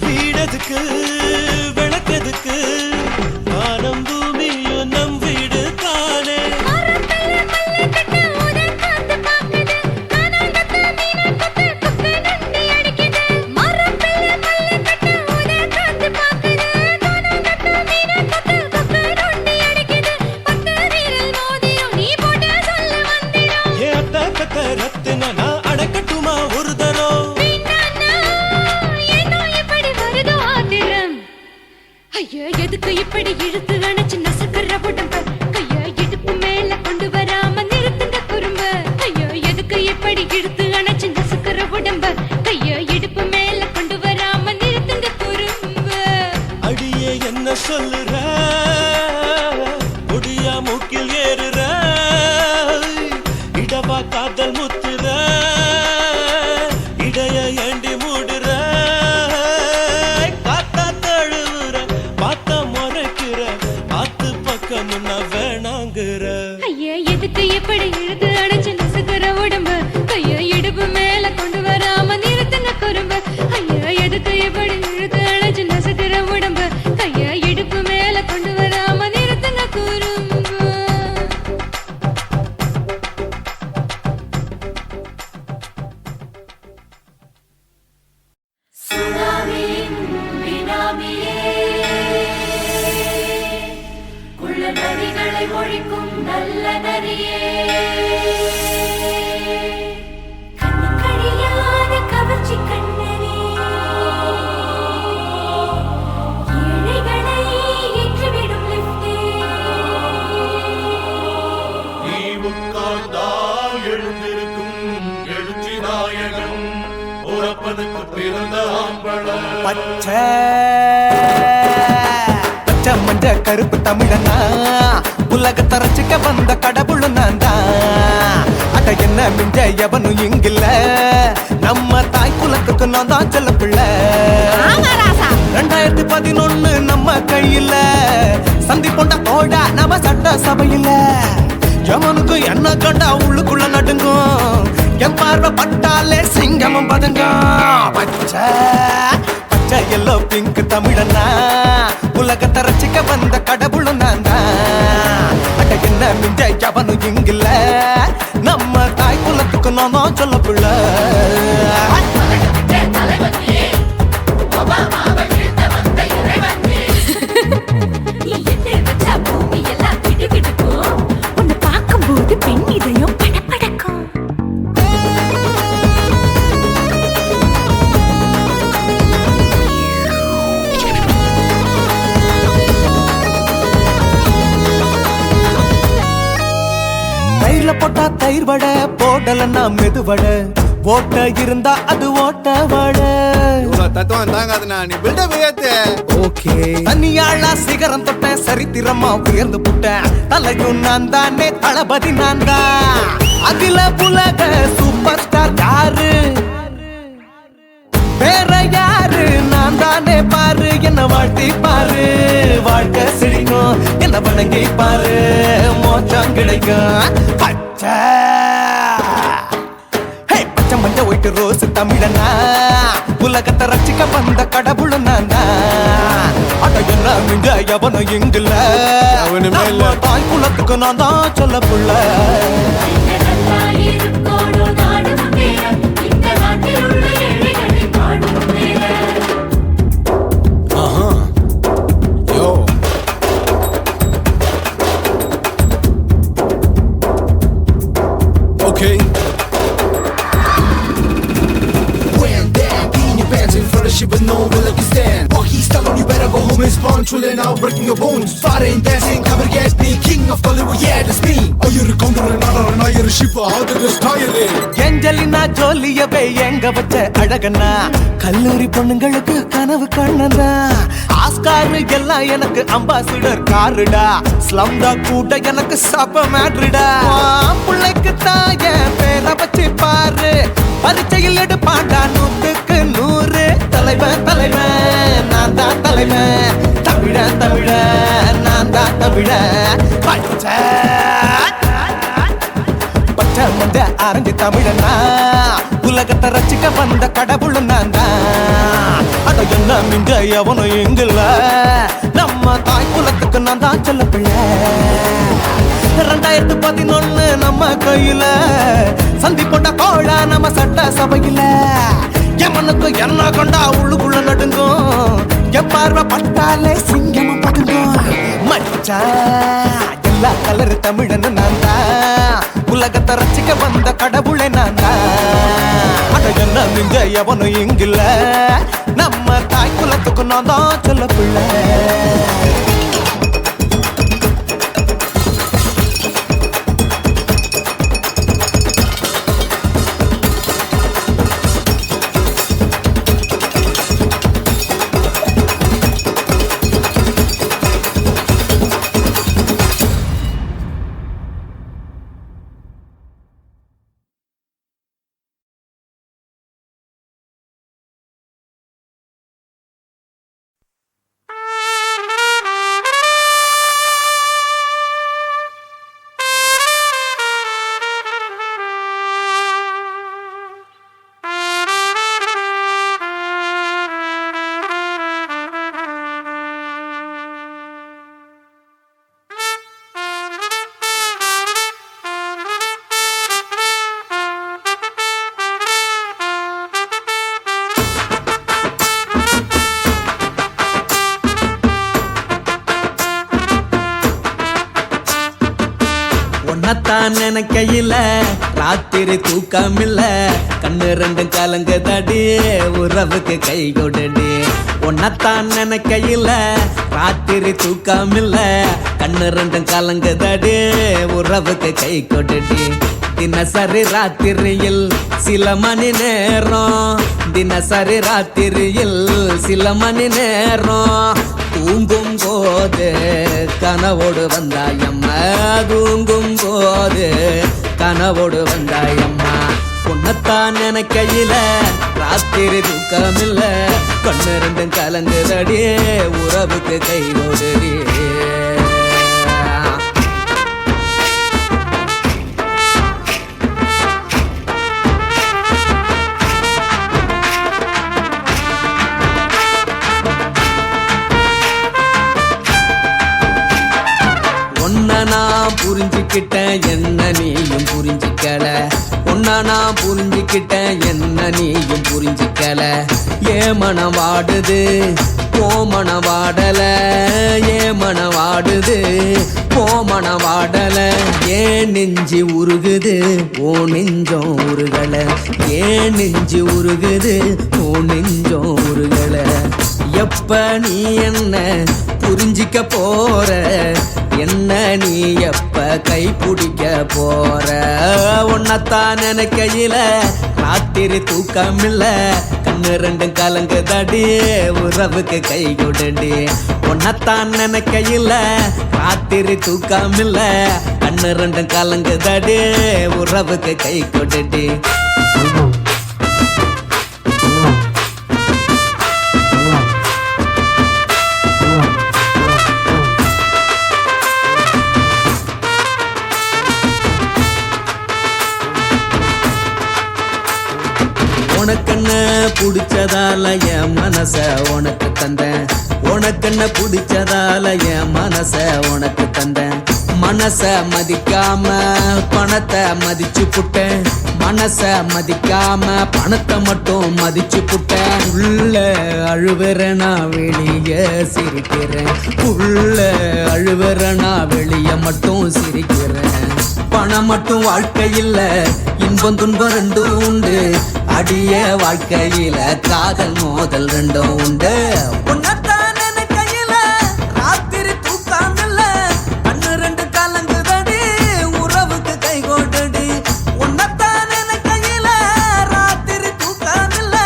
வீடதுக்கு விளக்கதுக்கு வானம் பூமியும் நம் வீடு தானே. நான் அடக்கட்டுமா ஒரு தரம்? ஐயோ எதுக்கு இப்படி இழுத்து அணைச்சு நசுக்கிற உடம்ப கைய இடுப்பு மேல கொண்டு வராம நிறுத்துங்க குறும்ப. ஐயோ எதுக்கு இப்படி இழுத்து அணைச்சு நசுக்கிற உடம்ப கைய இடுப்பு மேல கொண்டு வராம நிறுத்துங்க குறும்ப. அடியே என்ன சொல்லுற, முடியா மூக்கில் ஏறுற, இடவா காதல் முத்துற, இடைய ஏண்டி மூடுற, காத்தா தழுவுற, பார்த்த முறைக்கிற, ஆத்து பக்கம் நான் வேணாங்கிற. ஐயா எதுக்கு இப்படி இழுத்து அணைச்சு நசுக்கிற உடம்ப கைய இடுப்பு மேல கொண்டு வராம நிறுத்துங்க குறும்ப. ஐயா எதுக்கு இப்படி இழுத்து அணைச்சு நசுக்கிற உடம்ப கைய இடுப்பு மேல கொண்டு வராம நிறுத்துங்க குறும்ப. ஒழிக்கும் நல்ல நரியே கண்ணு கழியாத கவர்ச்சி கண்ணனே ஏழைகளை ஏற்றிவிடும் லிப்டே நீ உட்கார்ந்தால் எழுந்திருக்கும் எழுச்சி நாயகன் உறப்பனுக்கு பிறந்த ஆம்பள பச்சை மஞ்ச கருப்பு தமிழனா உலகத்தை ரசிக்க வந்த கடவுள் நான் தான். அட என்ன மிஞ்ச எவனும் இங்கில்ல, நம்ம தாய் குலத்துக்கு நான் தான் செல்ல பிள்ளை. 2011 நம்ம கையில சந்தி போண்ட தோடா நம்ம சட்ட சபையில. எவனுக்கு என்ன கண்டா உள்ளுக்குள்ள நடுங்கும், என் பார்வை பட்டாலே சிங்கமும் பதுங்கும். பச்சை பச்சை எல்லோ பிங்க் தமிழனா உலகத்தை ரசிக்க வந்த கடவுள் நான் தான். அட என்ன மிஞ்ச எவனும் இங்கில்ல, நம்ம தாய் குலத்துக்கு நான் தான் சொல்ல பிள்ளை. பூமி எல்லாம் கிடுகிடுக்கும், உன்னை பார்க்கும்போது பெண் இதயம் படபடக்கும். தயிர்ல போட்டா தயிர் வடை, போடலன்னா மெதுவடை, ஓட்ட இருந்தா அது ஓட்ட வடை. தத்துவம் தாங்காதுண்ணா, நீ பில்டப் ஏத்து. ஓகே தனியாளா சிகரம் தொட்ட சரித்திரமா உயர்ந்து புட்டேன், தலையும் நான் தானே தளபதி நான் தான். அகில உலக சூப்பர் ஸ்டார் யாரு, வேற யாரு, நான் தானே பாரு. என்ன வாழ்த்தி பாரு, வாழ்க்கை சிரிக்கும், என்ன வணங்கி பாரு, மோச்சம் கிடைக்கும். பச்சை பச்சை மஞ்ச ஒயிட்டு ரோஸ் தமிழனா உலகத்தை ரசிக்க வந்த கடவுள் நான் தான். அட என்ன மிஞ்ச எவனும் இங்கில்ல, நம்ம தாய் குலத்துக்கு நான் தான் சொல்ல புள்ள. Okay. When that in your pants in front of shit with no will like you stand. Walk he's telling you better go home and spawn. Chilling out, breaking your bones. Fighting, dancing, cover gas, be king of Hollywood, yeah, that's me. Oh, you're a condor and not you're a ship out of the style. Angelina ஜோலியவே எங்க வச்ச அழகனா, கல்லூரி பொண்ணுங்களுக்கு கனவு கண்ணனா. Oscar எல்லாம் எனக்கு ambassador காருடா, ஸ்லம்டா கூட எனக்கு சாப்ப மேட்ருடா. பிள்ளைக்கு தாய பேரை வச்சு பாரு, பரீட்சையில் எடுப்பாண்டா 100க்கு 100. தலைவன் தலைவன் நான் தான் தலைவன், தமிழ நான் தான் தமிழ பச்சை மண்ட அரஞ்சு தமிழனா உலகத்தை ரசிக்க வந்த கடவுள் நான் தான் அத என்ன மிஞ்ச எவனும் எங்குல நம்ம தாய் குலத்துக்கு நான் தான் சொல்ல பிள்ளை 2011 நம்ம கையில சந்தி போட்ட கோழ நம்ம சட்ட சபையில எமனுக்கு என்ன கொண்டா உள்ளுக்குள்ள நடுங்கும் எப்பார்வ பட்டாலே சிங்கமும் படுங்கும் மச்சா எல்லா கலர் தமிழன்னு நான் தான் உலகத்தை ரசிக்க வந்த கடவுளை நான் தான் அட என்ன மிஞ்ச எவனும் இங்கில்ல நம்ம தாய் குலத்துக்கு நான் தான் சொல்ல பிள்ளை உன்னத்தான் நினைக்கையில ராத்திரி தூக்கமில்ல கண்ணு ரெண்டும் கலங்குதடி உறவுக்கு கை கொடுடி உன்னத்தான் நினைக்கையில ராத்திரி தூக்கமில்ல கண்ணு ரெண்டும் கலங்குதடி உறவுக்கு கை கொடுடி தினசரி ராத்திரியில் சில மணி நேரம் தினசரி ராத்திரியில் சில மணி நேரம் தூங்கும் போது கனவோடு வந்தாயம்மா தூங்கும் போது கனவோடு வந்தாயம்மா பொண்ணத்தான் நினைக்கையில ராத்திரி தூக்கமில்ல கண்ணு ரெண்டும் கலங்குதடி உறவுக்கு கை கொடுடி நான் புரிஞ்சுக்கிட்டேன் என்ன நீயும் புரிஞ்சுக்கல ஒன்னா நான் புரிஞ்சுக்கிட்டேன் என்ன நீயும் புரிஞ்சுக்கல ஏ மனம் வாடுது போ மனம் வாடல ஏ மனம் வாடுது போ மனம் வாடல ஏன் நெஞ்சு உருகுது ஓ நெஞ்சம் உருகல ஏன் நெஞ்சு உருகுது ஓ நெஞ்சம் உருகல எப்ப நீ என்ன புரிஞ்சிக்க போற என்ன நீ எப்ப கை பிடிக்க போற உன்னத்தான் நினைக்கையில ராத்திரி தூக்கமில்ல கண்ணு ரெண்டும் கலங்குதடி உறவுக்கு கை கொடுடி உன்னத்தான் நினைக்கையில ராத்திரி தூக்கமில்ல கண்ணு ரெண்டும் கலங்குதடி உறவுக்கு கை கொடுடி உனக்கென்ன பிடிச்சதால என் மனச உனக்கு தந்தேன் உனக்கென்ன பிடிச்சதால என் மனச உனக்கு தந்தேன் மனச மதிக்காம பணத்தை மதிச்சு புட்டேன் மனச மதிக்காம பணத்தை மட்டும் மதிச்சு புட்டேன் உள்ள அழுவுற நான் வெளியே சிரிக்கிறேன் உள்ள அழுவுற நான் வெளியே மட்டும் சிரிக்கிறேன் பணம் மட்டும் வாழ்க்கையில் இன்பம் துன்பம் ரெண்டும் உண்டு அடிய வாழ்க்கையில காதல் மோதல் ரெண்டும் உண்டு உன்னத்தான் நினைக்கையில ராத்திரி தூக்கமில்ல கண்ணு ரெண்டு கலங்குதடி உறவுக்கு கை கொடுடி உன்னத்தான் நினைக்கையில ராத்திரி தூக்கமில்ல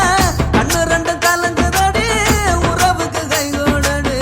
கண்ணு ரெண்டு கலங்குதடி உறவுக்கு கை கொடுடி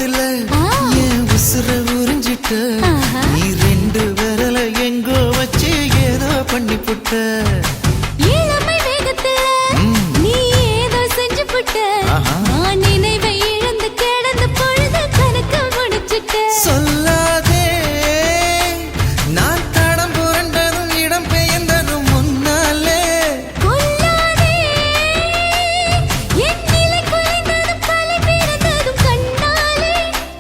வேகத்துல என் உசுர உறிஞ்சிட்ட நீ ரெண்டு விரல எங்கோ வச்சு ஏதோ பண்ணி புட்ட இளமை வேகத்துல நீ ஏதோ செஞ்சு புட்ட நான் நினைவை இழந்து கிடந்து பொழுது கணக்கு முடிச்சிட்ட சொல்லாதே நான் தடம் புரண்டதும் இடம் பெயர்ந்ததும் முன்னாலே கொல்லாதே என் நிலை குலைந்ததும் தலை பிறந்ததும் கண்ணாலே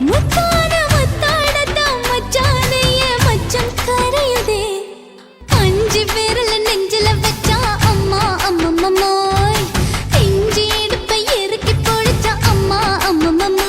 முத்தான முத்தாடத்தான் மச்சானே என் மச்சம் கரையுதே அஞ்சு விரல நெஞ்சில வச்சா அம்மா அம்மம்மோய் இஞ்சி இடுப்பை இறுக்கி பொழிச்சா அம்மா அம்மம்மோய்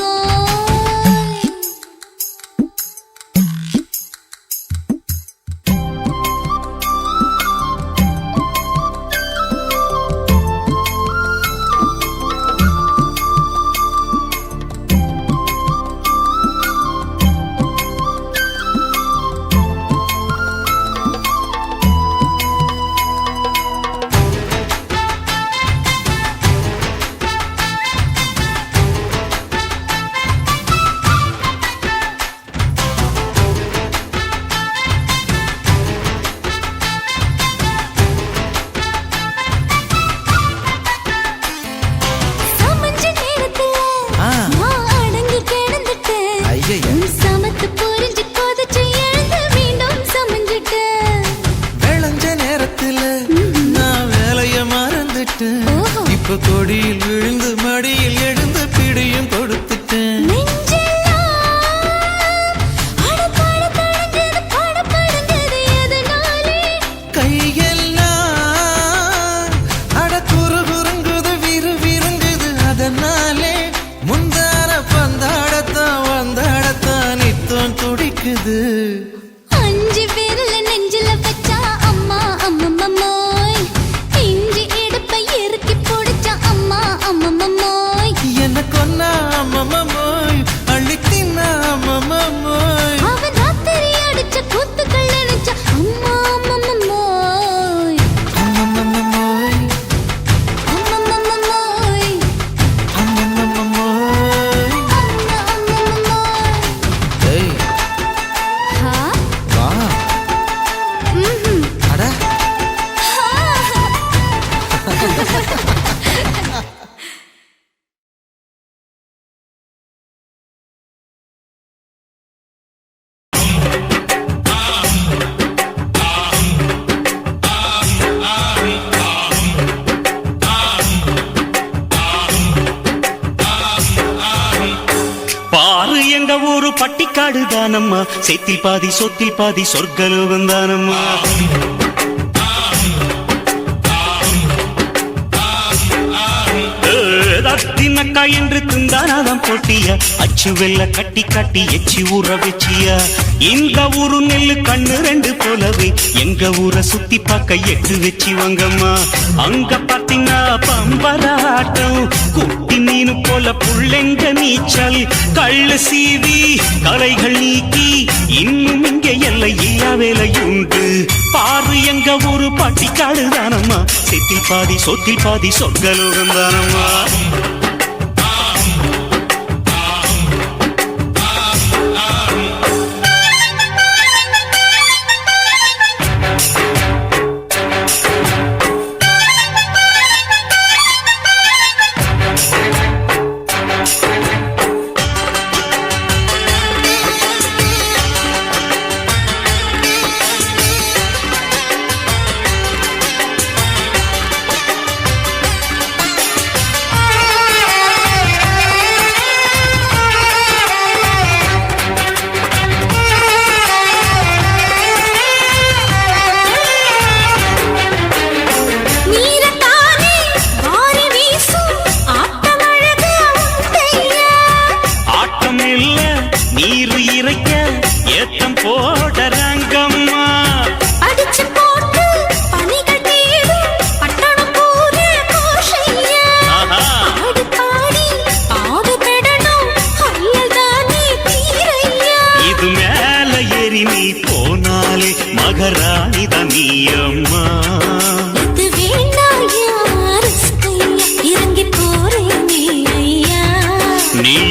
சமஞ்ச நேரத்துல நான் அடங்கி கிடந்துட்டேன் ஐயைய. உன் சமத்து புரிஞ்சு கொதிச்சு எழுந்து மீண்டும் சமஞ்சிட்டேன் விளைஞ்ச நேரத்துல நான் வேலைய மறந்துட்டேன் இப்ப கொடியில் விழுந்து மடியில் எழுந்து பிடியும் கொடுத்துட்டேன் நெஞ்செல்லாம் அடப்பாட தடஞ்சது படபடஞ்சது எதனாலே கையெல்லாம் அட குறுகுறுங்குது விறுவிறுங்குது அதனாலே முந்தார பந்தாடத்தான் வந்தாடத்தான் நித்தம் துடிக்குது அஞ்சு விரல நெஞ்சில வச்சா அம்மா அம்மம்மோய் இஞ்சி இடுப்பை இறுக்கி பொடிச்சா அம்மா அம்மம்மோய் என்ன கொன்னா அம்மம்மோய் அள்ளி தின்னா அம்மம்மோய் அவன் ராத்திரி அடிச்ச கூத்துக்கள் நினைச்ச அம்மா அம்மம்மோய் அம்மம்மோய் அம்மம்மோய் அம்மம்மோய் அம்மா அம்மம்மோய் ஏய் ஹா வா ம்ஹும் அட பாரு எங்க ஊரு பட்டிக்காடு தானம்மா செத்தில் பாதி சொத்தில் பாதி சொர்க்கலோகம் தானம்மா தினக்கா என்று திந்தானாதான் போட்டியா அச்சு வெள்ள கட்டி கட்டி எச்சி ஊற வச்சியா இந்த ஊரு நெல்லு கண்ணு ரெண்டு போலவே எங்க ஊரை சுத்தி பார்க்க எட்டு வச்சு வாங்கம்மா அங்க பாத்தீங்கன்னா பம்பராட்டம் குட்டி மீனு போல புள்ளெங்க நீச்சல் கள்ளு சீவி கலைகள் நீக்கி இன்னும் இங்க எல்லை இல்லா வேலையுண்டு பாரு எங்க ஊரு பட்டிக்காடு தானம்மா செத்தில் பாதி சொத்தில் பாதி சொர்க்கலோகம் தானம்மா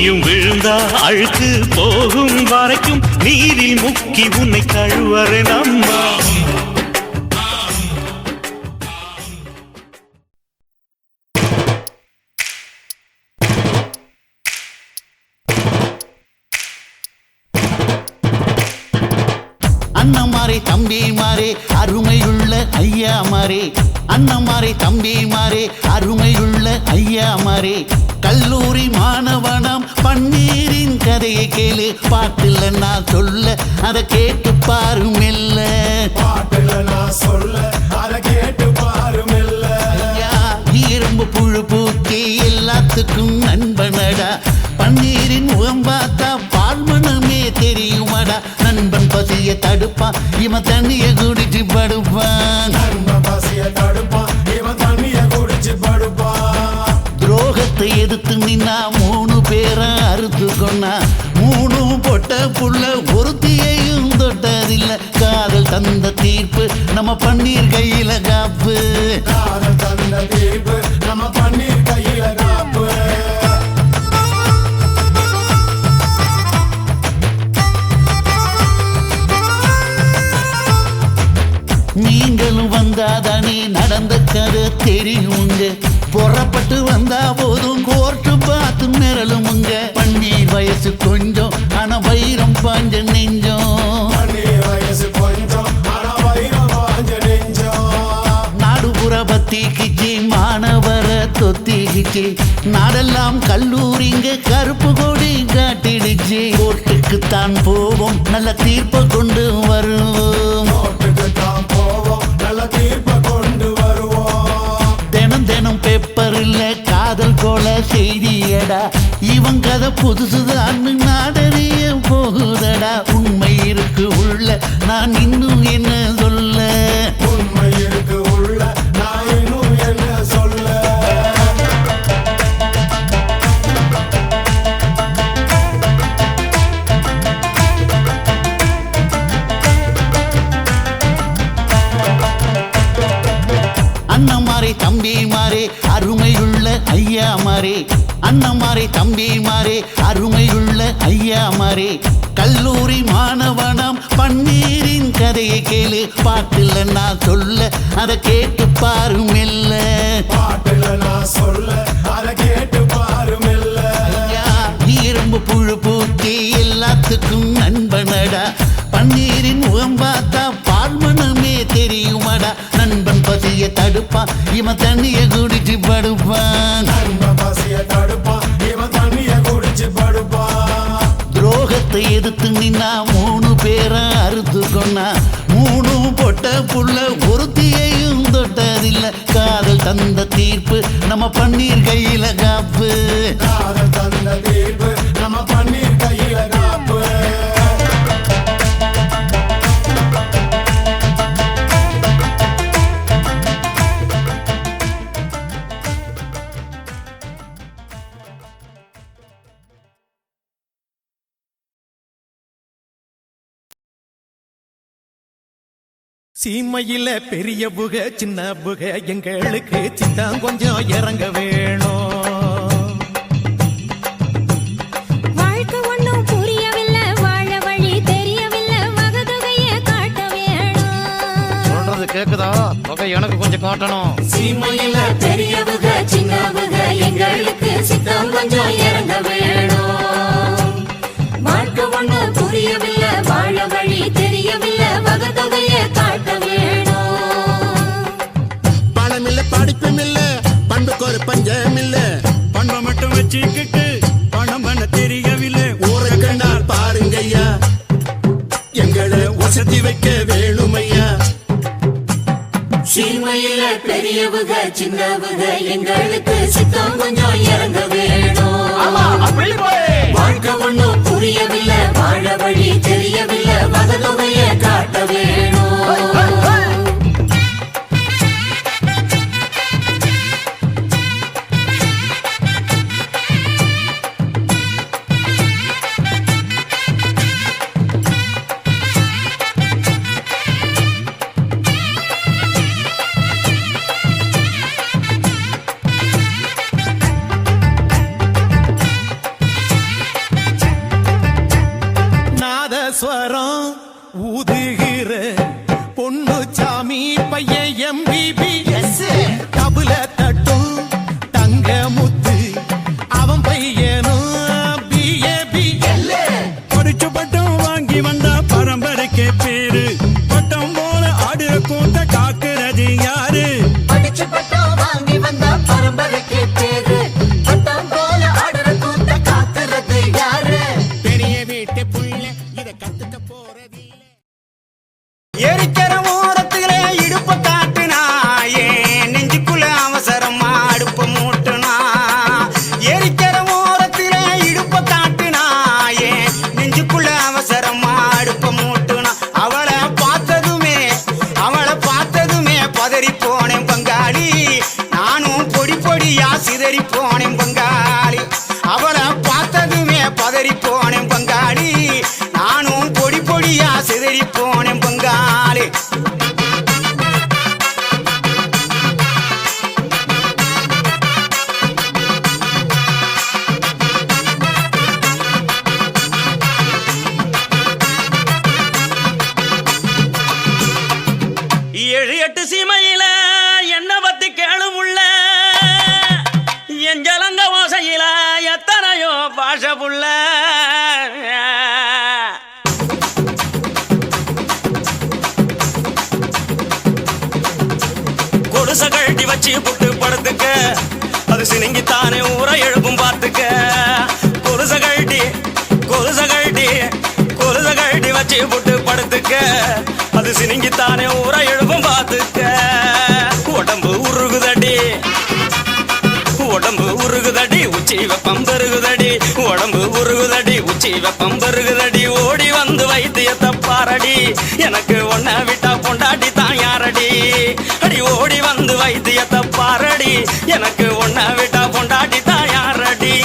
நீயும் விழுந்தா அழுக்கு போகும் வரைக்கும் நீரில் முக்கி உன்னை கழுவற நம்மா. அண்ணமாரே தம்பி மாறே அருமையுள்ள ஐயா மாறே, அண்ணமாரே தம்பி மாறே அருமையுள்ள ஐயா மாறே. கல்லூரி மாணவனாம் பன்னீரின் கதையை கேளு, பாட்டுல நான் சொல்ல அதை கேட்டு பாரு மெல்ல. பாட்டுல நான் சொல்ல அதை கேட்டு பாரு மெல்ல. ஐயா இரும்பு புழு பூச்சி எல்லாத்துக்கும் நண்பனடா, பன்னீரின் முகம் பார்த்தா பால்மனமே தெரியுமாடா. நண்பன் பசிய தடுப்பான் இவன் தண்ணிய குடிச்சு படுப்பான், நண்பன் பசிய தடுப்பான் இவன் தண்ணிய குடிச்சு படுப்பான். துரோகத்தை எதிர்த்து நின்னா 3 பேரை அறுத்து கொண்டா, 3 பொட்ட புள்ள ஒருத்தியையும் தொட்டதில்ல. காதல் தந்த தீர்ப்பு நம்ம பன்னீர் கையில காப்பு, காதல் தந்த தீர்ப்பு நம்ம பன்னீர் கையில காப்பு. நீங்களும் வந்தாதானே நடந்த கதை தெரியுங்க, புறப்பட்டு வந்தா போதும் கோர்ட்டு பார்த்து மிரளுமுங்க. பன்னீர் வயசு கொஞ்சம் ஆனா வைரம் பாஞ்ச நெஞ்சம், பன்னீர் வயசு கொஞ்சம் ஆனா வைரம் பாஞ்ச நெஞ்சம். நாடுபுற பத்திக்கிச்சு மாணவர தொத்திக்கிச்சு, நாடெல்லாம் கல்லூரிங்க கருப்பு கொடி காட்டிடுச்சு. கோர்ட்டுக்குத்தான் போவோம் நல்ல தீர்ப்பை கொண்டு வருவோம், கோர்ட்டுக்குத்தான் போவோம் நல்ல தீர்ப்பை கொண்டு வருவோம். தினம் தினம் பேப்பர்ல காதல் போல செய்தியடா, இவன் கதை புதுசுதான் நாடறிய போகுதடா. உண்மை இருக்கு உள்ள நான் இன்னும் என்ன சொல்ல, உண்மை இருக்கு உள்ள நான் இன்னும் என்ன சொல்ல. அண்ணமாரே தம்பி மாறே அருமையுள்ள ஐயா மாறே, அண்ணமாரே தம்பி மாறே அருமையுள்ள ஐயா மாறே. கல்லூரி மாணவனாம் பன்னீரின் கதையை கேளு, பாட்டுல நான் சொல்ல அதை கேட்டு பாரு மெல்ல. பாட்டுல நான் சொல்ல அதை கேட்டு பாரு மெல்ல. ஐயா இரும்பு புழு பூச்சி எல்லாத்துக்கும் நண்பனடா, பன்னீரின் முகம் பார்த்தா பால்மனமே தெரியுமாடா. நண்பன் பசிய தடுப்பான் இவன் தண்ணிய குடிச்சு படுப்பான், நண்பன் பசிய தடுப்பான் இவன் தண்ணிய குடிச்சு படுப்பான். துரோகத்தை எதிர்த்து நின்னா 3 பேரை அறுத்து கொண்டா, 3 பொட்ட புள்ள ஒருத்தியையும் தொட்டதில்ல. காதல் தந்த தீர்ப்பு நம்ம பன்னீர் கையில காப்பு, காதல் தந்த தீர்ப்பு நம்ம பன்னீர் கையில காப்பு. சீமையில பெரிய புக சின்ன புக எங்களுக்கு சித்தான் கொஞ்சம் இறங்க வேணும். வாழ்க்கை ஒண்ணும் புரியவில்லை, வாழ வழி தெரியவில்லை, வகதொகைய காட்ட வேணும். சொல்றது கேக்குதா? தொகை எனக்கு கொஞ்சம் காட்டணும். சீமையில பெரிய புக சின்ன புக எங்களுக்கு சித்தம் கொஞ்சம் இறங்க வேணும். வாழ்க்கை ஒண்ணும் புரியவில்லை, வாழ வழி தெரியவில்லை, வகதொகைய காட்ட வேணும். பணம் இல்ல படிப்பும் இல்ல பண்புக்கு ஒரு பஞ்சம் இல்ல, பண்பை மட்டும் வச்சுக்கிட்டு பணம் பண்ண தெரியவில்லை. ஊரை கண்டால் பாருங்க ஐயா, எங்களை வசதி வைக்க வேணுமையா. சீமையில பெரியவுக சின்னவுக எங்களுக்கு சித்தம் கொஞ்சம் இறங்க வேணும். வாழ்க்கை ஒண்ணும் புரியவில்லை, வாழ வழி தெரியவில்லை, வகதொகைய காட்ட வேணும். நாதஸ்வரம் ஊதுகிற பொண்ணு சாமி பையன் MBBS தபுல தட்டும் தங்க முத்து அவன் பையனும் BAB படிச்சு பட்டம் வாங்கி வந்தா பரம்பரைக்கே பேரு பட்டம் போல ஆடுற கூட்ட காக்குறது யாரு படிச்சு பட்டம் வாங்கி வந்த பரம்பரைக்கு பேரு பட்டம் போல ஆடுற கூத்த காத்துறது யாரு பெரிய வீட்டு புள்ள இத கத்துக்க போறது எரிக்கிற ஓரத்திலே இடுப்ப காட்டுனா ஏன் நெஞ்சுக்குள்ள அவசரமா அடுப்ப மூட்டுனா எரிக்கிற ஓரத்திலே இடுப்ப காட்டுனா ஏன் நெஞ்சுக்குள்ள அவசரமா அடுப்ப மூட்டுனா அவளை பார்த்ததுமே பதறி போனேன் பங்காளி நானும் பொடி பொடியா சிதறி போனேன் பங்காளி அவளை பார்த்ததுமே பதறி போனேன் பங்காளி நானும் பொடி பொடியா சிதறி போனேன் பங்காளி ஏழு எட்டு சீமையில என்ன பத்தி கேளும் உள்ள என் ஜலங்க ஓசையில எத்தனையோ பாஷ புள்ள கொடுச கழட்டி வச்சு புட்டு படுத்துக்க அது சினிங்கித்தானே ஊரை எழுப்பும் பார்த்துக்க கொடுச கழட்டி வச்சு புட்டு படுத்துக்க அது சினிங்கித்தானே ஊரை எழுப்பும் பார்த்துக்க உடம்பு உருகுதடி உச்சி வெப்பம் பெருகுதடி உடம்பு உருகுதடி உச்சி வெப்பம் பெருகுதடி ஓடி வந்து வைத்தியத்தை பாரடி எனக்கு ஒன்ன விட்டா பொண்டாட்டி தான் யாரடி அடி ஓடி வந்து வைத்தியத்தை பாரடி எனக்கு ஒன்ன விட்டா பொண்டாட்டி தான் யாரடி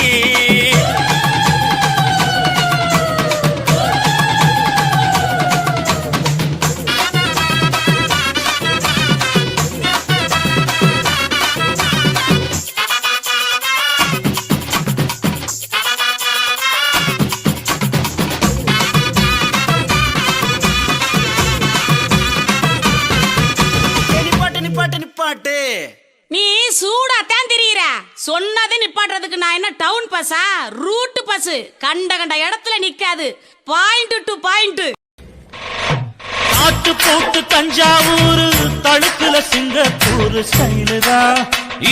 நிப்பாட்டு நீ சூடாத்தான் தெரியுற சொன்னதை நிப்பாட்டுறதுக்கு நான் என்ன டவுன் பஸ்ஸா ரூட் பஸ் கண்ட இடத்துல நிக்காது பாயிண்ட் டு பாயிண்ட் ஆட்டு போட்டு தஞ்சாவூர் தடுப்புல சிங்கப்பூர் ஸ்டைலுதா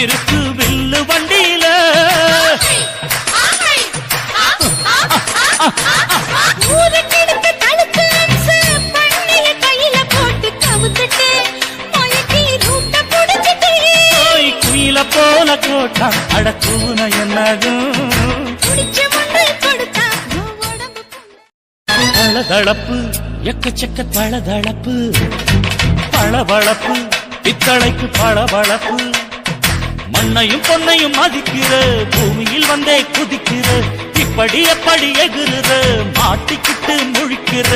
இருக்கு வில்லு வண்டியில குயில போல கோட்டா அடக்கூன என்னதும் தளதளப்பு எக்கச்சக்க தளதளப்பு பளபளப்பு பித்தளைக்கு பளபளப்பு மண்ணையும் பொன்னையும் மதிக்கிற பூமியில் வந்தே குதிக்கிற இப்படி எப்படி எகுறுற மாட்டிக்கிட்டு முழிக்கிற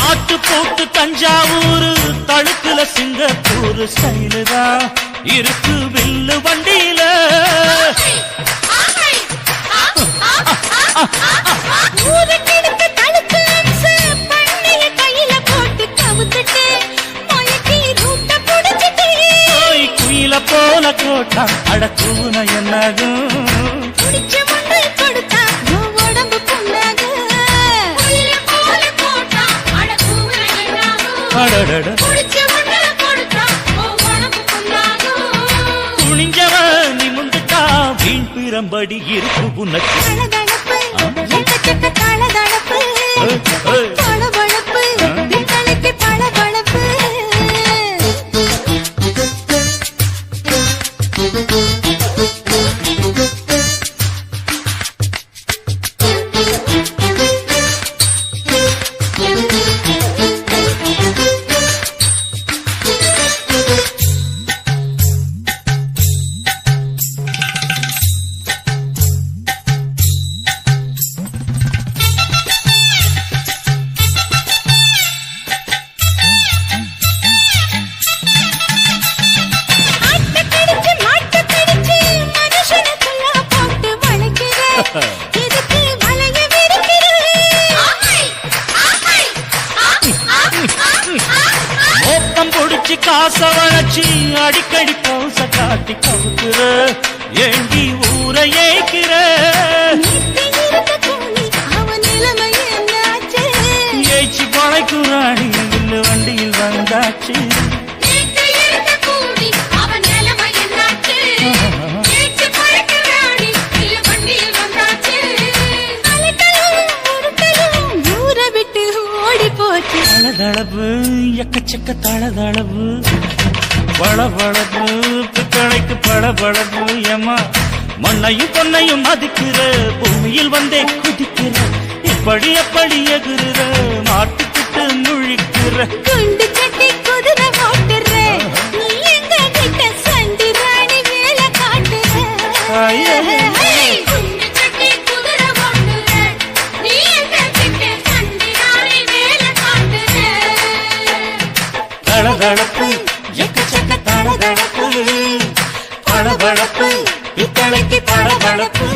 ஆட்டு போட்டு தஞ்சாவூர் தடுப்புல சிங்கப்பூர் ஸ்டைலுதா இருக்கு வில்லு வண்டியில குயில போல கோட்டா அடக்கூன என்னதும் துணிஞ்சவ நிமிந்துட்டா வீண் பிரம்படி இருக்கு உனக்கு எக்கச்சக்க தளதளப்பு பளபளப்பு பித்தளைக்கு பளபளப்பு மோப்பம் பிடிச்சி காச வளைச்சி அடிக்கடி பௌச காட்டி கவுக்குற ஏண்டி ஊரை ஏய்க்கிற ஏய்ச்சி பழைக்குறாடி இல்ல வண்டியில் வந்தாச்சு தளதளவு எக்கச்சக்க தளதளவு பளபளப்பு பித்தளைக்கு பளபளப்பு ஏமா மண்ணையும் பொன்னையும் மதிக்கிற பூமியில் வந்தே குதிக்கிற இப்படி எப்படி எகுற மாட்டுக்கிட்டு முழிக்கிற குண்டு சட்டி குதிரை ஓட்டுற நீ எங்க கிட்ட சண்டி ராணி வேலை காட்டுற குண்டு சட்டி குதிரை ஓட்டுற நீ எங்க கிட்ட சண்டி ராணி வேலை காட்டுற தளதளப்பு எக்கச்சக்க தளதளப்பு பளபளப்பு பித்தளைக்கு பளபளப்பு